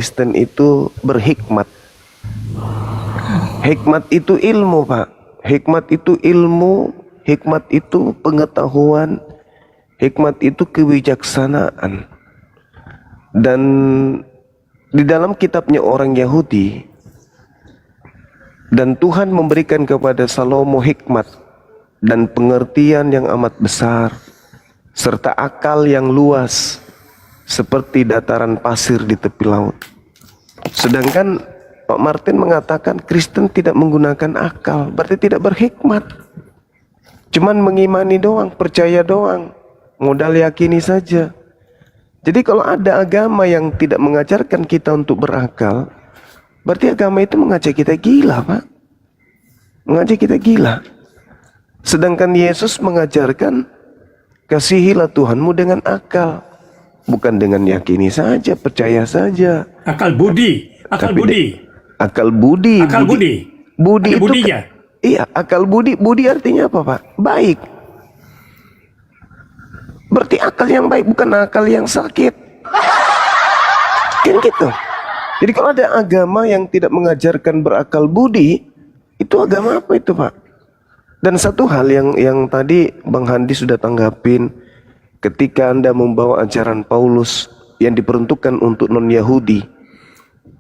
Kristen itu berhikmat. Hikmat itu ilmu, Pak. Hikmat itu ilmu, hikmat itu pengetahuan, hikmat itu kebijaksanaan. Dan di dalam kitabnya orang Yahudi, dan Tuhan memberikan kepada Salomo hikmat dan pengertian yang amat besar, serta akal yang luas, seperti dataran pasir di tepi laut. Sedangkan Pak Martin mengatakan Kristen tidak menggunakan akal, berarti tidak berhikmat. Cuman mengimani doang, percaya doang, modal yakini saja. Jadi kalau ada agama yang tidak mengajarkan kita untuk berakal, berarti agama itu mengajak kita gila, Pak. Mengajak kita gila. Sedangkan Yesus mengajarkan, kasihilah Tuhanmu dengan akal, bukan dengan yakini saja, percaya saja. Akal budi, akal budi. Akal budi. Akal budi. Budi itu budinya. Iya, akal budi. Budi artinya apa, Pak? Baik. Berarti akal yang baik, bukan akal yang sakit. Kan gitu. Jadi kalau ada agama yang tidak mengajarkan berakal budi, itu agama apa itu, Pak? Dan satu hal yang tadi Bang Handi sudah tanggapin, ketika Anda membawa ajaran Paulus yang diperuntukkan untuk non-Yahudi.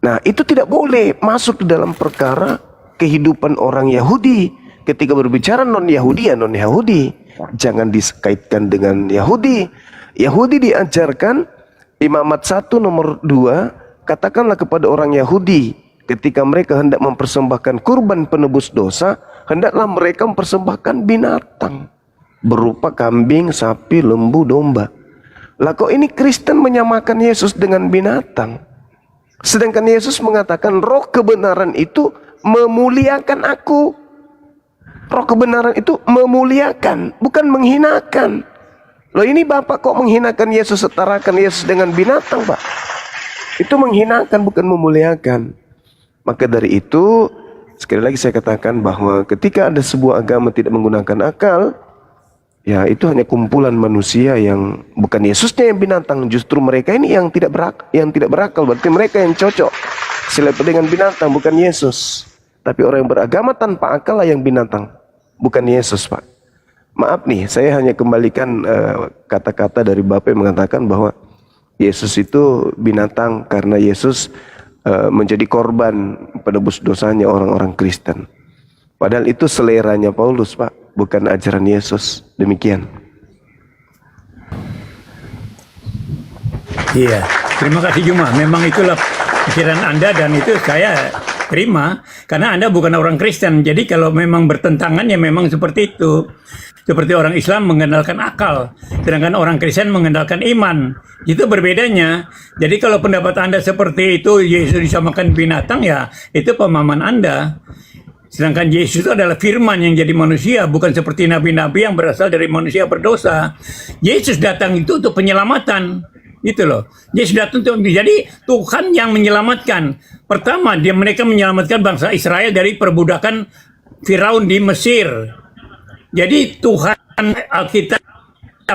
Nah, itu tidak boleh masuk di dalam perkara kehidupan orang Yahudi. Ketika berbicara non-Yahudi, ya non-Yahudi. Jangan dikaitkan dengan Yahudi. Yahudi diajarkan Imamat 1 nomor 2, katakanlah kepada orang Yahudi, ketika mereka hendak mempersembahkan kurban penebus dosa, hendaklah mereka mempersembahkan binatang berupa kambing, sapi, lembu, domba. Lah kok ini Kristen menyamakan Yesus dengan binatang? Sedangkan Yesus mengatakan roh kebenaran itu memuliakan aku. Roh kebenaran itu memuliakan, bukan menghinakan. Loh ini Bapak kok menghinakan Yesus, setarakan Yesus dengan binatang, Pak? Itu menghinakan, bukan memuliakan. Maka dari itu, sekali lagi saya katakan bahwa ketika ada sebuah agama tidak menggunakan akal, ya itu hanya kumpulan manusia yang bukan Yesusnya yang binatang, justru mereka ini yang tidak berakal. Berarti mereka yang cocok selepas dengan binatang, bukan Yesus. Tapi orang yang beragama tanpa akal lah yang binatang, bukan Yesus, Pak. Maaf nih, saya hanya kembalikan kata-kata dari Bapak yang mengatakan bahwa Yesus itu binatang karena Yesus menjadi korban penebus dosanya orang-orang Kristen. Padahal itu seleranya Paulus, Pak, bukan ajaran Yesus. Demikian. Iya, terima kasih Juma. Memang itulah pikiran Anda dan itu saya terima karena Anda bukan orang Kristen. Jadi kalau memang bertentangan ya memang seperti itu. Seperti orang Islam mengandalkan akal, sedangkan orang Kristen mengandalkan iman. Itu berbedanya. Jadi kalau pendapat Anda seperti itu, Yesus disamakan binatang, ya itu pemahaman Anda. Sedangkan Yesus itu adalah firman yang jadi manusia, bukan seperti nabi-nabi yang berasal dari manusia berdosa. Yesus datang itu untuk penyelamatan. Gitu loh. Yesus datang untuk, jadi Tuhan yang menyelamatkan. Pertama, mereka menyelamatkan bangsa Israel dari perbudakan Firaun di Mesir. Jadi Tuhan Alkitab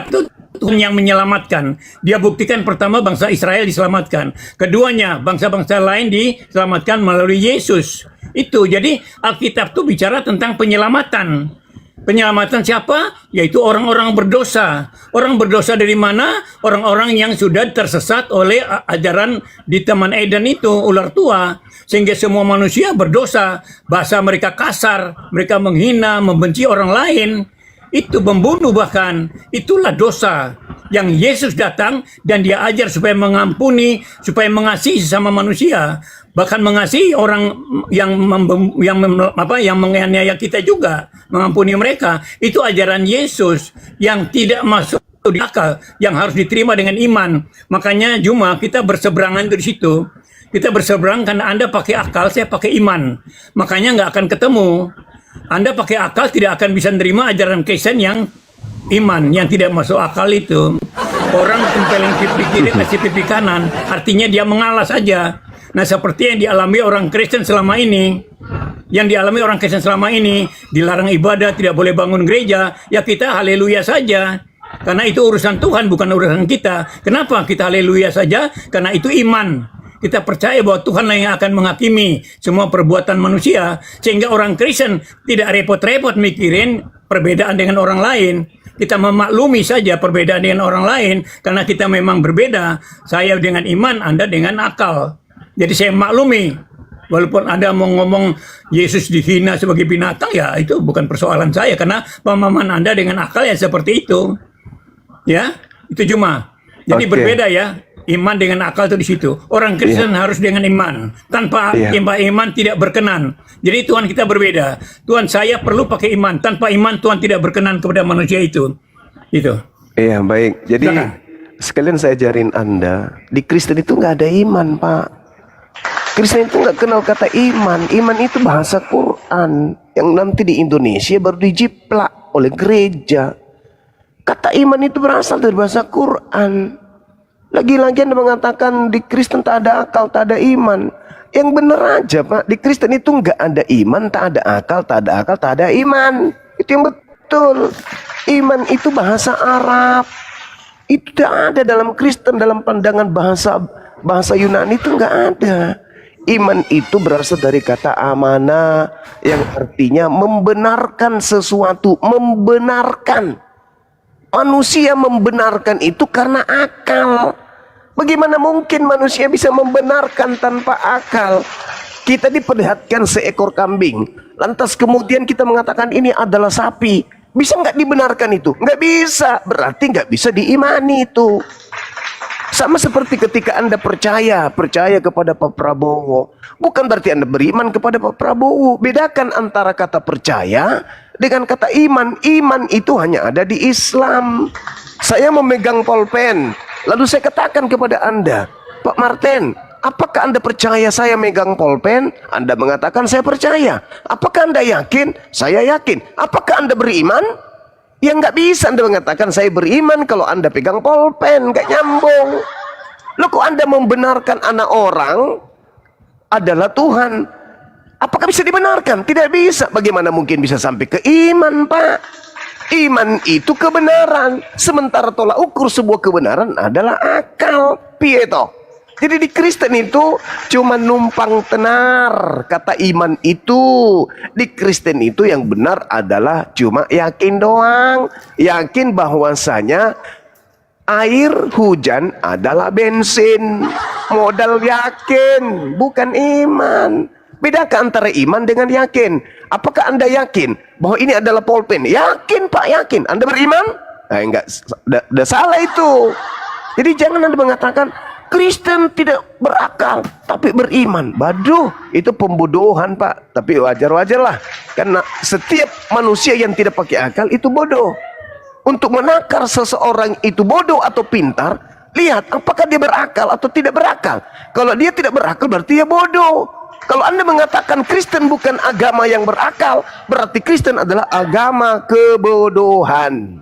itu Tuhan yang menyelamatkan. Dia buktikan pertama bangsa Israel diselamatkan. Keduanya bangsa-bangsa lain diselamatkan melalui Yesus. Itu jadi Alkitab itu bicara tentang penyelamatan. Penyelamatan siapa? Yaitu orang-orang berdosa. Orang berdosa dari mana? Orang-orang yang sudah tersesat oleh ajaran di Taman Eden itu, ular tua. Sehingga semua manusia berdosa. Bahasa mereka kasar, mereka menghina, membenci orang lain. Itu membunuh bahkan. Itulah dosa yang Yesus datang dan dia ajar supaya mengampuni, supaya mengasihi sesama manusia. Bahkan mengasihi orang yang menganiaya kita juga, mengampuni mereka. Itu ajaran Yesus yang tidak masuk di akal, yang harus diterima dengan iman. Makanya Juma kita berseberangan dari situ. Kita berseberang karena Anda pakai akal, saya pakai iman. Makanya nggak akan ketemu. Anda pakai akal tidak akan bisa menerima ajaran Kristen yang iman, yang tidak masuk akal itu. Orang tempelin pipi kiri, kasih pipi kanan, artinya dia mengalah saja. Nah seperti yang dialami orang Kristen selama ini. Yang dialami orang Kristen selama ini, dilarang ibadah, tidak boleh bangun gereja, ya kita haleluya saja. Karena itu urusan Tuhan, bukan urusan kita. Kenapa kita haleluya saja? Karena itu iman. Kita percaya bahwa Tuhan lah yang akan menghakimi semua perbuatan manusia, sehingga orang Kristen tidak repot-repot mikirin perbedaan dengan orang lain. Kita memaklumi saja perbedaan dengan orang lain, karena kita memang berbeda. Saya dengan iman, Anda dengan akal. Jadi saya maklumi. Walaupun Anda mau ngomong Yesus dihina sebagai binatang, ya itu bukan persoalan saya, karena pemahaman Anda dengan akal ya seperti itu. Ya, itu cuma. Jadi berbeda ya, iman dengan akal itu di situ. Orang Kristen harus dengan iman. Tanpa iman tidak berkenan. Jadi Tuhan kita berbeda. Tuhan saya perlu pakai iman. Tanpa iman Tuhan tidak berkenan kepada manusia itu. Itu. Iya, baik. Jadi sekalian saya ajarin Anda, di Kristen itu nggak ada iman, Pak. Kristen itu nggak kenal kata iman. Iman itu bahasa Quran yang nanti di Indonesia baru dijiplak oleh gereja. Kata iman itu berasal dari bahasa Quran. Lagi-lagi Anda mengatakan di Kristen tak ada akal, tak ada iman. Yang benar aja, Pak. Di Kristen itu nggak ada iman, tak ada akal, tak ada akal, tak ada iman. Itu yang betul. Iman itu bahasa Arab. Itu tidak ada dalam Kristen, dalam pandangan bahasa Yunani itu nggak ada. Iman itu berasal dari kata amanah yang artinya membenarkan sesuatu, membenarkan. Manusia membenarkan itu karena akal. Bagaimana mungkin manusia bisa membenarkan tanpa akal? Kita diperlihatkan seekor kambing, lantas kemudian kita mengatakan ini adalah sapi. Bisa nggak dibenarkan itu? Nggak bisa, berarti nggak bisa diimani itu. Sama seperti ketika Anda percaya kepada Pak Prabowo, bukan berarti Anda beriman kepada Pak Prabowo. Bedakan antara kata percaya dengan kata iman. Iman itu hanya ada di Islam. Saya memegang pulpen, lalu saya katakan kepada Anda, Pak Martin, apakah Anda percaya saya megang pulpen? Anda mengatakan saya percaya. Apakah Anda yakin? Saya yakin. Apakah Anda beriman? Ya nggak bisa Anda mengatakan saya beriman kalau Anda pegang pulpen, nggak nyambung. Loh, kok Anda membenarkan anak orang adalah Tuhan? Apakah bisa dibenarkan? Tidak bisa. Bagaimana mungkin bisa sampai ke iman, Pak? Iman itu kebenaran, sementara tolak ukur sebuah kebenaran adalah akal. Pieto. Jadi di Kristen itu cuma numpang tenar. Kata iman itu di Kristen itu yang benar adalah cuma yakin doang. Yakin bahwasanya air hujan adalah bensin. Modal yakin, bukan iman. Bedakan antara iman dengan yakin. Apakah Anda yakin bahwa ini adalah pulpen? Yakin, Pak, yakin. Anda beriman? Nah, enggak, udah salah itu. Jadi jangan Anda mengatakan Kristen tidak berakal tapi beriman. Baduh, itu pembodohan, Pak. Tapi wajar-wajar lah, karena setiap manusia yang tidak pakai akal itu bodoh. Untuk menakar seseorang itu bodoh atau pintar, lihat apakah dia berakal atau tidak berakal. Kalau dia tidak berakal berarti dia bodoh. Kalau Anda mengatakan Kristen bukan agama yang berakal, berarti Kristen adalah agama kebodohan.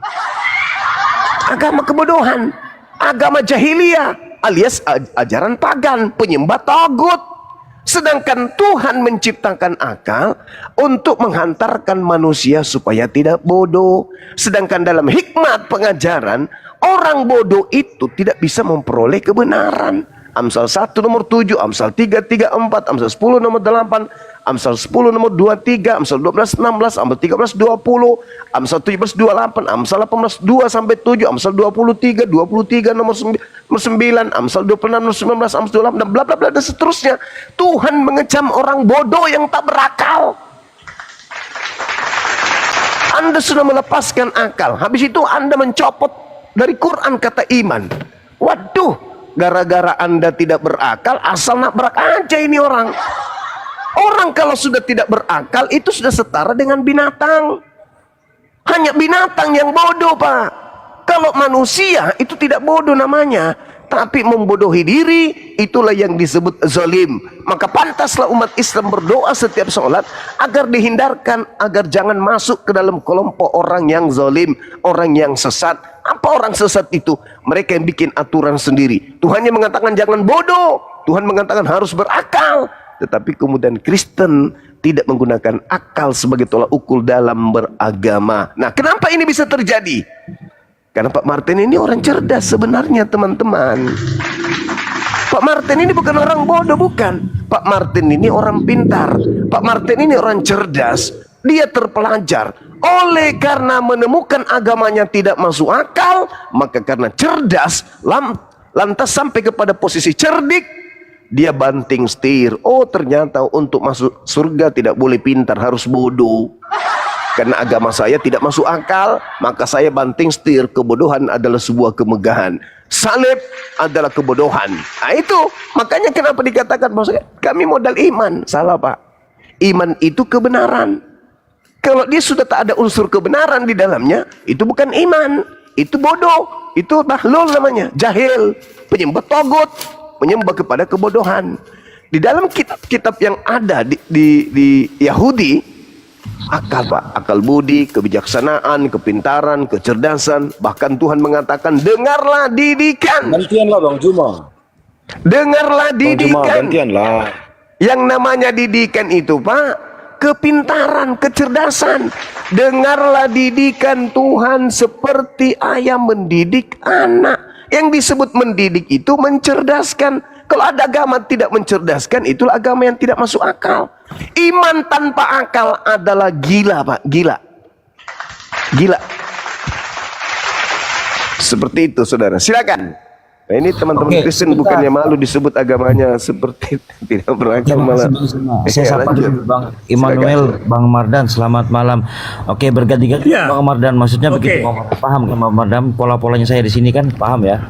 Agama kebodohan, agama jahiliyah, alias ajaran pagan, penyembah tagut. Sedangkan Tuhan menciptakan akal untuk menghantarkan manusia supaya tidak bodoh. Sedangkan dalam hikmat pengajaran, orang bodoh itu tidak bisa memperoleh kebenaran. Amsal 1 nomor 7, Amsal 3, 3, 4, Amsal 10 nomor 8, Amsal 10 nomor 23, Amsal 12, 16, Amsal 13, 20, Amsal 17, 28, Amsal 18, 2 sampai 7, Amsal 23, 23 nomor 9, Amsal 26 nomor 19, Amsal 28, dan bla bla bla dan seterusnya. Tuhan mengecam orang bodoh yang tak berakal. Anda sudah melepaskan akal, habis itu Anda mencopot dari Quran kata iman. Waduh, gara-gara Anda tidak berakal, asal nabrak aja ini orang. Orang kalau sudah tidak berakal itu sudah setara dengan binatang. Hanya binatang yang bodoh, Pak. Kalau manusia itu tidak bodoh namanya, tapi membodohi diri, itulah yang disebut zalim. Maka pantaslah umat Islam berdoa setiap sholat agar dihindarkan, agar jangan masuk ke dalam kelompok orang yang zalim, orang yang sesat. Apa orang sesat itu? Mereka yang bikin aturan sendiri. Tuhan yang mengatakan jangan bodoh, Tuhan mengatakan harus berakal. Tetapi kemudian Kristen tidak menggunakan akal sebagai tolak ukur dalam beragama. Nah, kenapa ini bisa terjadi? Karena Pak Martin ini orang cerdas sebenarnya, teman-teman. Pak Martin ini bukan orang bodoh, bukan. Pak Martin ini orang pintar. Pak Martin ini orang cerdas. Dia terpelajar. Oleh karena menemukan agamanya tidak masuk akal, maka karena cerdas, lantas sampai kepada posisi cerdik, dia banting setir. Oh, ternyata untuk masuk surga tidak boleh pintar, harus bodoh. Karena agama saya tidak masuk akal, maka saya banting setir. Kebodohan adalah sebuah kemegahan. Salib adalah kebodohan. Nah itu, makanya kenapa dikatakan bahwa kami modal iman. Salah, Pak. Iman itu kebenaran. Kalau dia sudah tak ada unsur kebenaran di dalamnya, itu bukan iman. Itu bodoh. Itu bahlul namanya. Jahil. Penyembah togut. Menyembah kepada kebodohan. Di dalam kitab-kitab yang ada di Yahudi, akal, Pak, akal budi, kebijaksanaan, kepintaran, kecerdasan, bahkan Tuhan mengatakan dengarlah didikan. Gantianlah Bang Juma. Dengarlah Bang Juma, didikan. gantianlah. Yang namanya didikan itu, Pak, kepintaran, kecerdasan. Dengarlah didikan Tuhan seperti ayah mendidik anak. Yang disebut mendidik itu mencerdaskan. Kalau ada agama tidak mencerdaskan, itulah agama yang tidak masuk akal. Iman tanpa akal adalah gila, Pak. Gila. Gila. Seperti itu, saudara. Silakan. Nah, ini teman-teman Kristen bukannya malu disebut agamanya seperti tidak berakal malah. Saya sapa dulu Bang Immanuel, Bang Mardan, selamat malam. Oke, berganti-ganti Ya. Bang Mardan, maksudnya Oke. begitu paham kan Bang Mardan, pola-polanya saya di sini kan paham ya.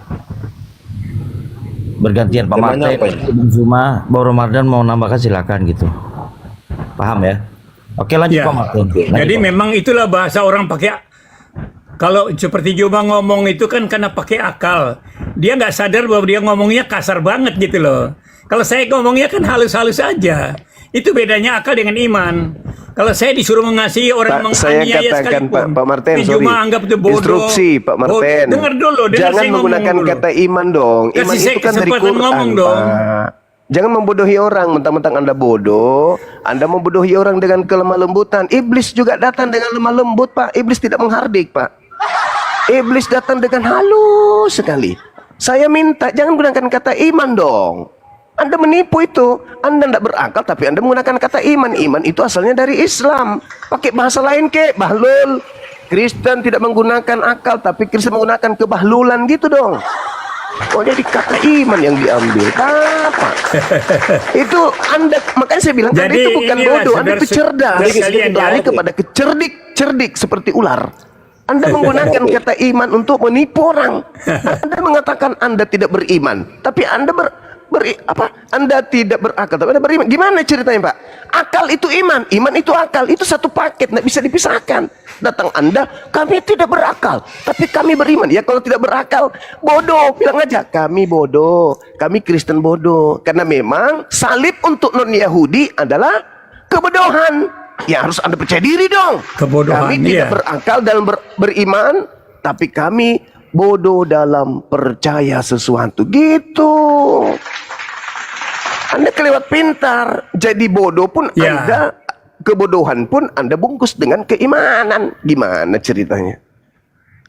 Bergantian Pak Temanya Mardan, apa ya? Bang Zuma, Bang Mardan mau nambahkan silakan gitu. Paham ya? Oke, lanjut Ya. Pak Mardan. Lanjut, Jadi Pak. memang itulah bahasa orang pakai. Kalau seperti Juma ngomong itu kan karena pakai akal. Dia nggak sadar bahwa dia ngomongnya kasar banget gitu loh. Kalau saya ngomongnya kan halus-halus aja. Itu bedanya akal dengan iman. Kalau saya disuruh mengasihi orang Pak, saya menganiaya katakan sekalipun, Pak Martin, ini sorry. Juma anggap itu bodoh. Instruksi Pak Martin. Dengar dulu, dengar Jangan saya ngomong menggunakan dulu. kata iman dong. Iman Kasih saya itu kan dari kesempatan Quran, ngomong dong. Pak. Jangan membodohi orang, mentang-mentang Anda bodoh, Anda membodohi orang dengan kelemah lembutan. Iblis juga datang dengan lemah lembut, Pak. Iblis tidak menghardik, Pak. Iblis datang dengan halus sekali. Saya minta jangan gunakan kata iman dong. Anda menipu itu. Anda tidak berakal tapi Anda menggunakan kata iman. Iman itu asalnya dari Islam. Pakai bahasa lain kek, bahlul. Kristen tidak menggunakan akal tapi Kristen menggunakan kebahlulan gitu dong. Oh, jadi kata iman yang diambil. Apa? Itu Anda, makanya saya bilang Anda Jadi itu bukan inilah, bodoh, Anda itu cerdas. saudara sekalian, Lari ya. kepada kecerdik seperti ular. Anda menggunakan kata iman untuk menipu orang. Anda mengatakan Anda tidak beriman, tapi Anda Anda tidak berakal, tapi Anda beriman. Gimana ceritanya, Pak? Akal itu iman, iman itu akal, itu satu paket, tidak bisa dipisahkan. Datang Anda, kami tidak berakal, tapi kami beriman. Ya kalau tidak berakal, bodoh. Bilang aja, kami bodoh, kami Kristen bodoh. Karena memang salib untuk non-Yahudi adalah kebodohan. Ya harus Anda percaya diri dong. Kebodohan, Kami tidak iya. berakal dalam beriman, tapi kami bodoh dalam percaya sesuatu. Gitu. Anda kelewat pintar, jadi bodoh pun Ya. Anda, kebodohan pun Anda bungkus dengan keimanan. Gimana ceritanya?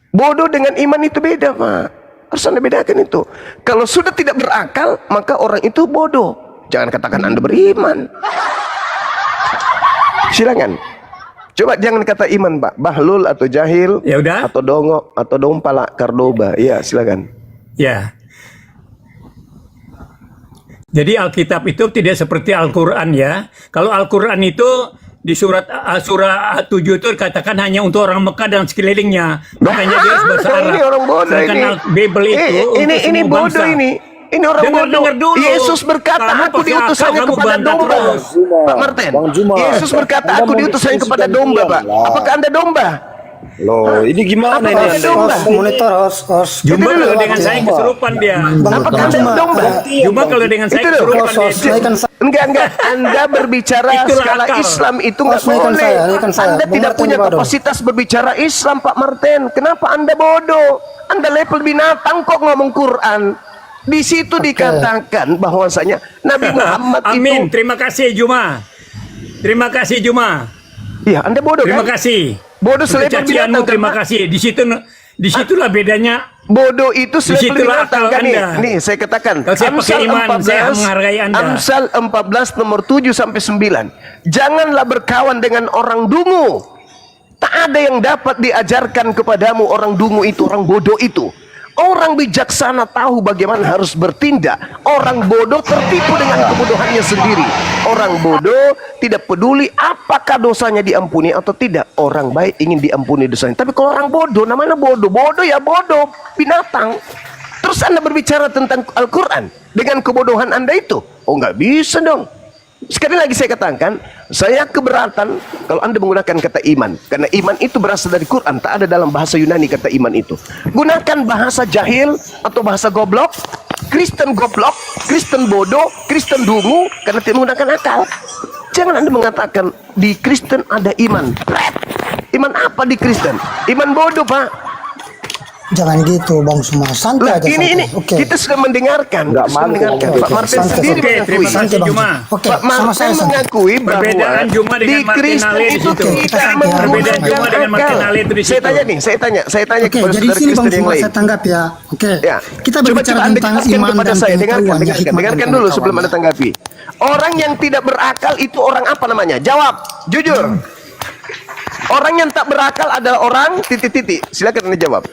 Bodoh dengan iman itu beda, Pak. Harus Anda bedakan itu. Kalau sudah tidak berakal, maka orang itu bodoh. Jangan katakan Anda beriman. Silakan. Coba jangan kata iman, Pak. Bahlul atau jahil, Ya udah. atau dongo, atau dompala, kardoba. Iya, silakan. Ya. Jadi Alkitab itu tidak seperti Al-Quran ya. Kalau Al-Quran itu di surah 7 itu katakan hanya untuk orang Mekah dan sekelilingnya. Makanya dia harus bahasa Arab. Ini orang bodoh Sedangkan ini. Bible itu untuk ini semua bodoh bangsa. ini. Ini orang bodoh. Dengar dulu. Yesus berkata, Kamu aku pakai diutus akal, hanya kamu kepada bantah domba. terus. Pak Martin. Bang Juma. Yesus berkata, Anda aku mau diutus hanya kepada diskusikan domba, diam Pak. lah. Apakah Anda domba? Loh, ini gimana Apa ini? Anda domba? Monitor os. Jumpa Itu kalau dulu. dengan saya kesurupan dia. Apakah Anda Juma. domba? Jumpa kalau dengan saya Itu dulu. kesurupan dia. Ini kan Enggak. Anda berbicara Itulah skala akal. Islam itu nggak Ini kan boleh. saya, ini kan saya. Anda Bung tidak Martin punya juga dong. kapasitas berbicara Islam, Pak Martin. Kenapa Anda bodoh? Anda level binatang kok ngomong Quran. Di situ dikatakan bahwasanya Nabi Muhammad Amin. itu. Terima kasih Juma. Terima kasih Juma. Ya, Anda bodoh Terima kan? kasih. Bodoh Untuk selevel cacianmu binatang. terima Pak. kasih. Di situ Disitulah bedanya. Bodoh itu selalu Disitulah binatang akal kan nih. Anda. Nih saya katakan. Kalau saya pakai iman, saya menghargai Anda. Amsal 14 nomor 7 sampai 9. Janganlah berkawan dengan orang dungu. Tak ada yang dapat diajarkan kepadamu orang dungu itu, orang bodoh itu. Orang bijaksana tahu bagaimana harus bertindak. Orang bodoh tertipu dengan kebodohannya sendiri. Orang bodoh tidak peduli apakah dosanya diampuni atau tidak. Orang baik ingin diampuni dosanya. Tapi kalau orang bodoh, namanya bodoh. Bodoh ya bodoh, binatang. Terus Anda berbicara tentang Al-Quran dengan kebodohan Anda itu? Oh, nggak bisa dong. Sekali lagi saya katakan, saya keberatan kalau Anda menggunakan kata iman. Karena iman itu berasal dari Quran. Tak ada dalam bahasa Yunani kata iman itu. Gunakan bahasa jahil atau bahasa goblok. Kristen goblok, Kristen bodoh, Kristen dungu. Karena tidak menggunakan akal. Jangan Anda mengatakan di Kristen ada iman. Iman apa di Kristen? Iman bodoh, Pak. Jangan gitu Bang Suma, santai Nah, aja. ini Oke. kita sudah mendengarkan. Nggak Sudah mampu mendengarkan. ngomong Pak gitu. Martin Santai, sendiri Oke, terima mengakui. kasih Santai, Bang. Juma. Oke, Pak sama Martin saya santai. mengakui bahwa Perbedaan Juma di dengan Martin Kristen Ale di itu situ. tidak Perbedaan menggunakan Juma dengan Martin Ale itu di akal. Saya situ. tanya nih, saya tanya Oke, kepada jadi saudara sini Bang Kristen yang Suma lain. saya tanggap ya. Oke. Ya. Kita Coba berbicara Anda tentang jelaskan iman kepada dan saya. pengetahuan. Dengarkan, ya, hikmat dan dengarkan dulu pengetahuan. sebelum Anda tanggapi. Orang yang tidak berakal itu orang apa namanya? Jawab, jujur. Orang yang tak berakal adalah orang titik-titik. Silakan Anda jawab.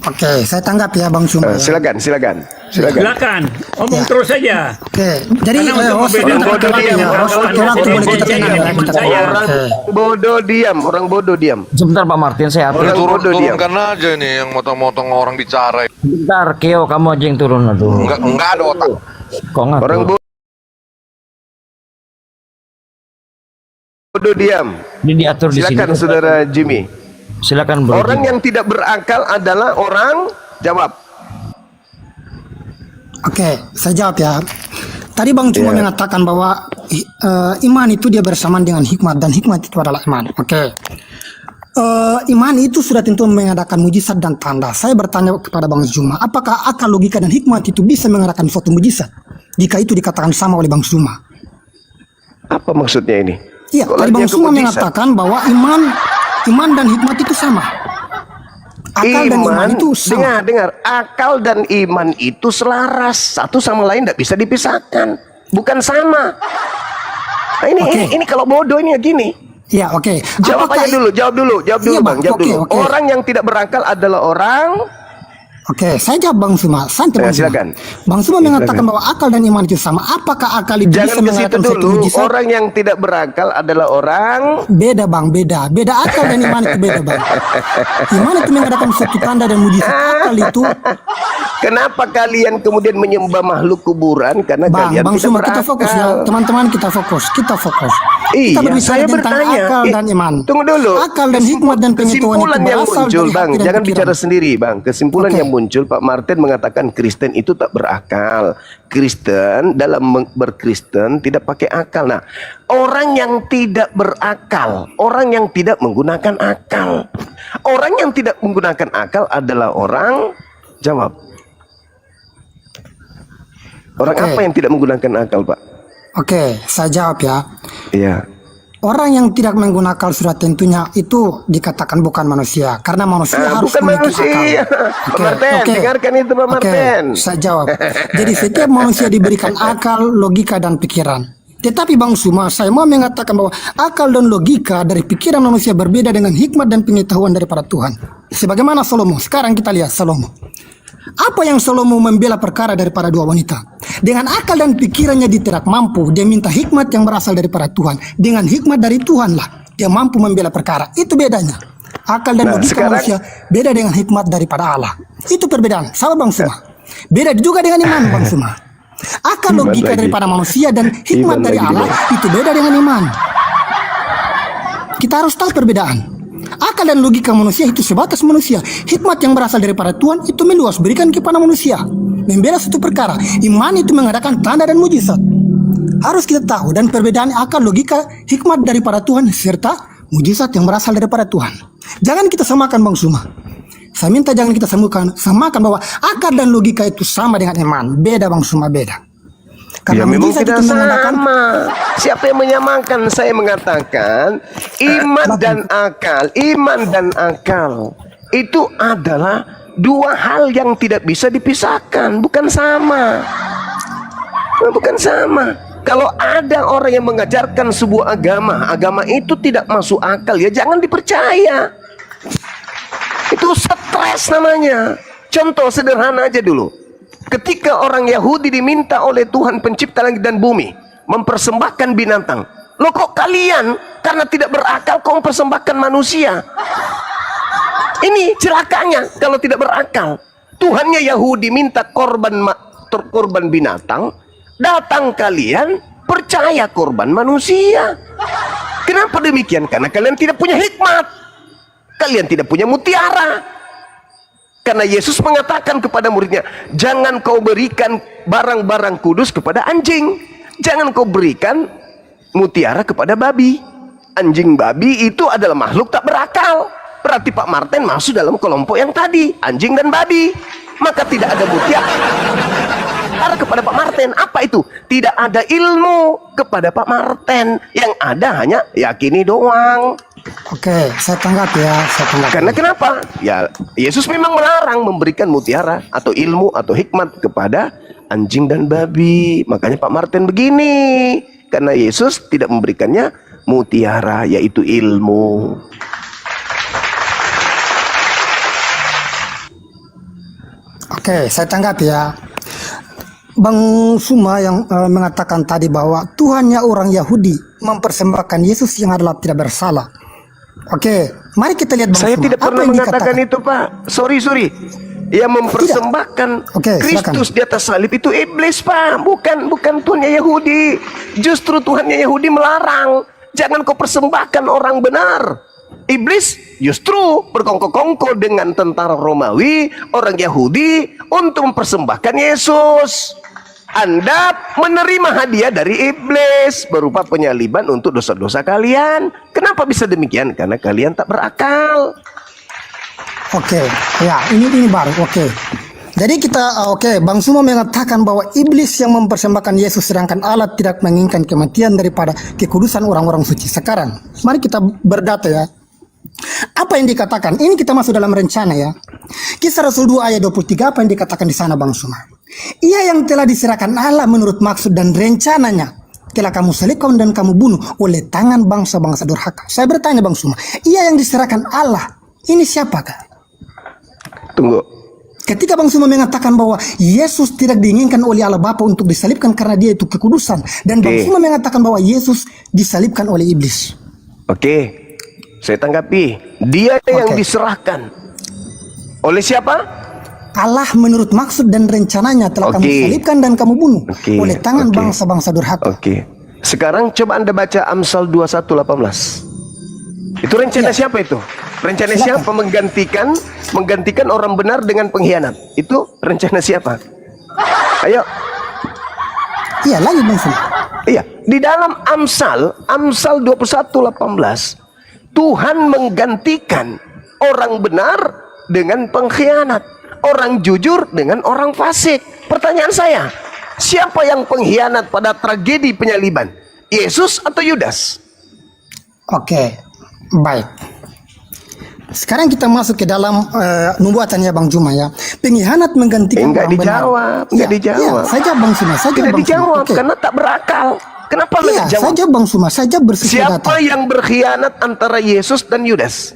Oke, saya tanggap ya Bang Suma. Ya. Silakan. Silakan, omong terus saja. Oke, jadi Karena untuk host membedakan orang bodoh terkenal diam, ya. Host orang orang bodoh boleh kita diam, tenang ya. teman Kita saya. tenang. Orang Oke. bodoh diam, orang bodoh diam. Sebentar Pak Martin, saya atur. Orang bodoh diam. Turunkan aja nih yang motong-motong orang bicara. Sebentar, Keo kamu aja yang turun aduh. Enggak ada otak. Kok nggak? Orang bodoh diam. Ini diatur di sini. Silakan saudara Jimmy. Silakan Bro. Orang yang tidak berakal adalah orang jawab. Oke, saya jawab ya. Tadi Bang cuma Ya. mengatakan bahwa iman itu dia bersamaan dengan hikmat dan hikmat itu adalah iman. Oke. Iman itu sudah tentu mengadakan mujizat dan tanda. Saya bertanya kepada Bang Zuma, apakah akal, logika dan hikmat itu bisa mengadakan suatu mujizat? Jika itu dikatakan sama oleh Bang Zuma. Apa maksudnya ini? Iya, Kok tadi lagi Bang yang Zuma mujizat? mengatakan bahwa iman dan hikmat itu sama. Akal dan iman itu sama. Dengar. Akal dan iman itu selaras. Satu sama lain tidak bisa dipisahkan. Bukan sama. Nah, ini kalau bodoh ini ya gini. Ya, oke. Jawab Apakah- aja dulu, jawab dulu Iya, Bang, jawab oke, dulu. oke. Orang yang tidak berakal adalah orang. Oke, saya jawab Bang Suma. Santai Ya, Bang Suma. silakan. Bang Suma mengatakan bahwa akal dan iman itu sama. Apakah akal itu bisa Jangan ke situ mengadakan suatu dulu. mujizat? Orang yang tidak berakal adalah orang. Beda Bang, beda. Beda akal dan iman itu beda Bang. Iman itu mengadakan suatu tanda dan mujizat. Akal itu, Kenapa kalian kemudian menyembah makhluk kuburan? Karena Bang, kalian Bang tidak Suma berakal. kita fokus ya. Teman-teman kita fokus. Kita Iya, berbicara saya tentang bertanya. akal dan iman. Tunggu dulu. Akal dan hikmat dan pengetahuan Kesimpulan itu yang berasal muncul, dari Bang. hati dan Jangan pikiran. bicara sendiri, Bang. Kesimpulan Oke. yang muncul, Pak Martin mengatakan Kristen itu tak berakal. Kristen dalam berkristen tidak pakai akal. Nah, orang yang tidak berakal, orang yang tidak menggunakan akal. Orang yang tidak menggunakan akal adalah orang, jawab. Orang Oke. apa yang tidak menggunakan akal, Pak? Oke, saya jawab ya. Iya. Orang yang tidak menggunakan akal sudah tentunya itu dikatakan bukan manusia. Karena manusia harus Bukan memiliki manusia. akal. Pak Martin, dengarkan itu Pak Martin. Saya jawab. Jadi setiap manusia diberikan akal, logika, dan pikiran. Tetapi Bang Suma, saya mau mengatakan bahwa akal dan logika dari pikiran manusia berbeda dengan hikmat dan pengetahuan daripada Tuhan. Sebagaimana Salomo. Sekarang kita lihat Salomo. Apa yang Salomo membela perkara daripada dua wanita? Dengan akal dan pikirannya dia tidak mampu. Dia minta hikmat yang berasal daripada Tuhan. Dengan hikmat dari Tuhan lah dia mampu membela perkara. Itu bedanya. Akal dan logika sekarang- manusia beda dengan hikmat daripada Allah. Itu perbedaan. Sama Bang Suma. Beda juga dengan iman Bang Suma. Akal Iman logika lagi. daripada manusia dan hikmat Iman dari lagi Allah dia. itu beda dengan iman. Kita harus tahu perbedaan. Akal dan logika manusia itu sebatas manusia. Hikmat yang berasal daripada Tuhan itu meluas, berikan kepada manusia. Membela suatu perkara. Iman itu mengadakan tanda dan mujizat. Harus kita tahu. Dan perbedaan akal, logika, hikmat daripada Tuhan serta mujizat yang berasal daripada Tuhan. Jangan kita samakan Bang Suma. Saya minta jangan kita samakan bahwa akal dan logika itu sama dengan iman. Beda Bang Suma, beda. Karena Ya memang mujizat tidak itu mengatakan sama. Siapa yang menyamakan? Saya mengatakan iman dan akal itu adalah dua hal yang tidak bisa dipisahkan, bukan sama. Bukan sama. Kalau ada orang yang mengajarkan sebuah agama itu tidak masuk akal, ya jangan dipercaya. Itu stres namanya. Contoh sederhana aja dulu. Ketika orang Yahudi diminta oleh Tuhan pencipta langit dan bumi mempersembahkan binatang. Loh kok kalian karena tidak berakal kau mempersembahkan manusia? Ini celakanya kalau tidak berakal. Tuhannya Yahudi minta korban binatang, datang kalian percaya korban manusia. Kenapa demikian? Karena kalian tidak punya hikmat. Kalian tidak punya mutiara. Karena Yesus mengatakan kepada muridnya, jangan kau berikan barang-barang kudus kepada anjing. Jangan kau berikan mutiara kepada babi. Anjing babi itu adalah makhluk tak berakal. Berarti Pak Martin masuk dalam kelompok yang tadi, anjing dan babi. Maka tidak ada mutiara kepada Pak Martin. Apa itu? Tidak ada ilmu kepada Pak Martin. Yang ada hanya yakini doang. Oke, saya tanggapi ya, saya tanggapi. Karena kenapa? Ya, Yesus memang melarang memberikan mutiara atau ilmu atau hikmat kepada anjing dan babi. Makanya Pak Martin begini. Karena Yesus tidak memberikannya mutiara, yaitu ilmu. Oke, saya tanggapi ya. Bang Suma yang mengatakan tadi bahwa Tuhannya orang Yahudi mempersembahkan Yesus yang adalah tidak bersalah. Oke, mari kita lihat Bang Saya Suma. tidak Apa pernah yang mengatakan dikatakan? itu, Pak. Sorry. Yang mempersembahkan Oke, Kristus di atas salib itu iblis, Pak. Bukan Tuhannya Yahudi. Justru Tuhannya Yahudi melarang. Jangan kau persembahkan orang benar. Iblis justru berkongkol-kongkol dengan tentara Romawi, orang Yahudi untuk mempersembahkan Yesus. Anda menerima hadiah dari iblis berupa penyaliban untuk dosa-dosa kalian. Kenapa bisa demikian? Karena kalian tak berakal. Oke, ya ini baru. Oke. Jadi kita Bang Suma mengatakan bahwa iblis yang mempersembahkan Yesus sedangkan Allah tidak menginginkan kematian daripada kekudusan orang-orang suci. Sekarang, mari kita berdata ya. Apa yang dikatakan? Ini kita masuk dalam rencana ya. Kisah Rasul 2 ayat 23 apa yang dikatakan di sana Bang Suma? Ia yang telah diserahkan Allah menurut maksud dan rencananya telah kamu salibkan dan kamu bunuh oleh tangan bangsa-bangsa durhaka. Saya bertanya Bang Suma, ia yang diserahkan Allah ini siapakah? Tunggu. Ketika Bang Suma mengatakan bahwa Yesus tidak diinginkan oleh Allah Bapa untuk disalibkan karena dia itu kekudusan, dan Bang Suma mengatakan bahwa Yesus disalibkan oleh iblis. Oke, saya tanggapi. Dia yang diserahkan oleh siapa? Allah menurut maksud dan rencananya telah kamu salibkan dan kamu bunuh oleh tangan bangsa-bangsa durhaka. Oke. Sekarang coba Anda baca Amsal 21:18. Itu rencana siapa itu? Rencana siapa menggantikan orang benar dengan pengkhianat? Itu rencana siapa? Ayo. Iya, lagi Bang Suma. Iya, di dalam Amsal 21:18 Tuhan menggantikan orang benar dengan pengkhianat, orang jujur dengan orang fasik. Pertanyaan saya, siapa yang pengkhianat pada tragedi penyaliban? Yesus atau Yudas? Oke, baik. Sekarang kita masuk ke dalam nubuatannya Bang Juma ya. Pengkhianat menggantikan Enggak orang benar. dijawab, Iya, saya jawab Bang Suma, Tidak dijawab karena tak berakal. Kenapa Iya, enggak jawab? saya jawab Bang Suma, saya jawab bersesuai data. Siapa yang berkhianat antara Yesus dan Yudas?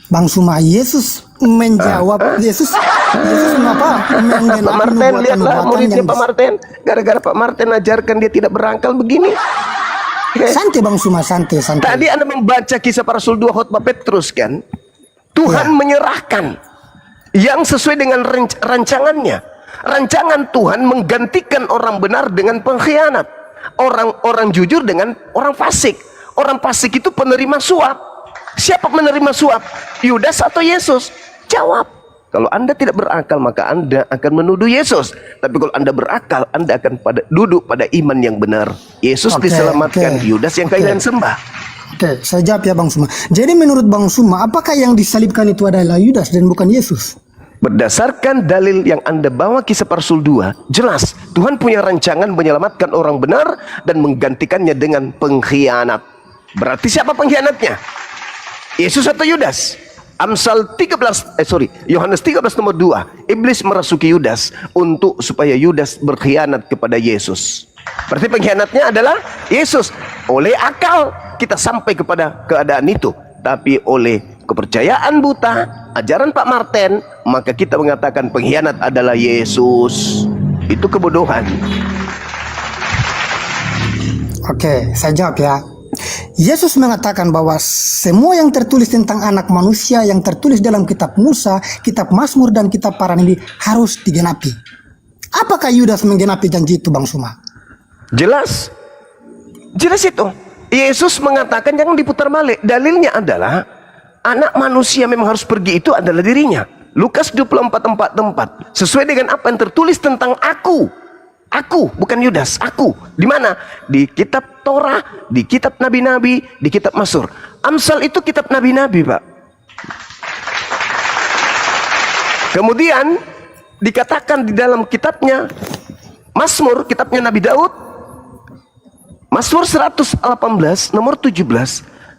Bang Suma, Yesus menjawab. Yesus mengapa Pak Martin, lihatlah muridnya Pak Martin. Gara-gara Pak Martin ajarkan dia tidak berakal begini. Santai Bang Suma, santai. Tadi Anda membaca kisah para Rasul 2 khotbah Petrus kan? Tuhan menyerahkan yang sesuai dengan rancangannya. Rancangan Tuhan menggantikan orang benar dengan pengkhianat. Orang jujur dengan orang fasik. Orang fasik itu penerima suap. Siapa menerima suap? Yudas atau Yesus? Jawab. Kalau Anda tidak berakal maka Anda akan menuduh Yesus. Tapi kalau Anda berakal, Anda akan duduk pada iman yang benar. Yesus diselamatkan, Yudas yang kalian sembah. Oke, saya jawab ya Bang Suma. Jadi menurut Bang Suma, apakah yang disalibkan itu adalah Yudas dan bukan Yesus? Berdasarkan dalil yang Anda bawa kisah para Rasul 2, jelas Tuhan punya rancangan menyelamatkan orang benar dan menggantikannya dengan pengkhianat. Berarti siapa pengkhianatnya? Yesus atau Yudas? Yohanes 13 nomor 2. Iblis merasuki Yudas supaya Yudas berkhianat kepada Yesus. Berarti pengkhianatnya adalah Yesus. Oleh akal kita sampai kepada keadaan itu, tapi oleh kepercayaan buta, ajaran Pak Martin, maka kita mengatakan pengkhianat adalah Yesus. Itu kebodohan. Oke, saya jawab ya. Yesus mengatakan bahwa semua yang tertulis tentang anak manusia yang tertulis dalam kitab Musa, kitab Mazmur, dan kitab para nabi harus digenapi. Apakah Yudas menggenapi janji itu, Bang Suma? Jelas. Jelas itu. Yesus mengatakan jangan diputar balik. Dalilnya adalah anak manusia memang harus pergi, itu adalah dirinya. Lukas 24:44. Sesuai dengan apa yang tertulis tentang aku. Aku, bukan Yudas, aku. Di mana? Di kitab Torah, di kitab nabi-nabi, di kitab Mazmur. Amsal itu kitab nabi-nabi, Pak. Kemudian dikatakan di dalam kitabnya Mazmur, kitabnya Nabi Daud, Mazmur 118 nomor 17,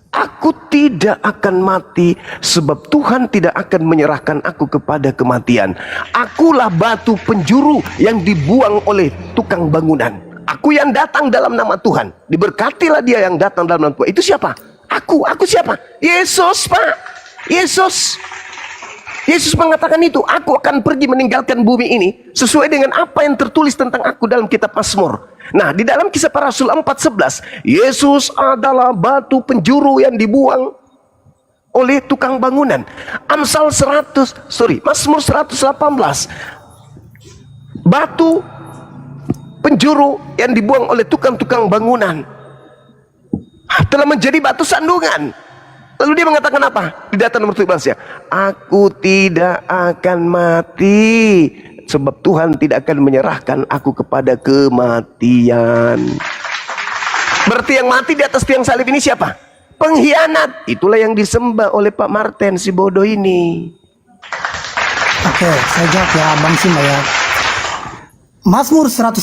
aku tidak akan mati sebab Tuhan tidak akan menyerahkan aku kepada kematian. Akulah batu penjuru yang dibuang oleh tukang bangunan. Aku yang datang dalam nama Tuhan. Diberkatilah dia yang datang dalam nama Tuhan. Itu siapa? Aku siapa? Yesus, Pak. Yesus. Yesus mengatakan itu, aku akan pergi meninggalkan bumi ini sesuai dengan apa yang tertulis tentang aku dalam kitab Mazmur. Nah, di dalam kisah para Rasul 4:11, Yesus adalah batu penjuru yang dibuang oleh tukang bangunan. Mazmur 118, batu penjuru yang dibuang oleh tukang-tukang bangunan telah menjadi batu sandungan. Lalu dia mengatakan apa? Di data nomor 17 ya. Aku tidak akan mati sebab Tuhan tidak akan menyerahkan aku kepada kematian. Berarti yang mati di atas tiang salib ini siapa? Pengkhianat. Itulah yang disembah oleh Pak Martin si bodoh ini. Oke, saya jawab ya, Bang Sima ya. Mazmur 118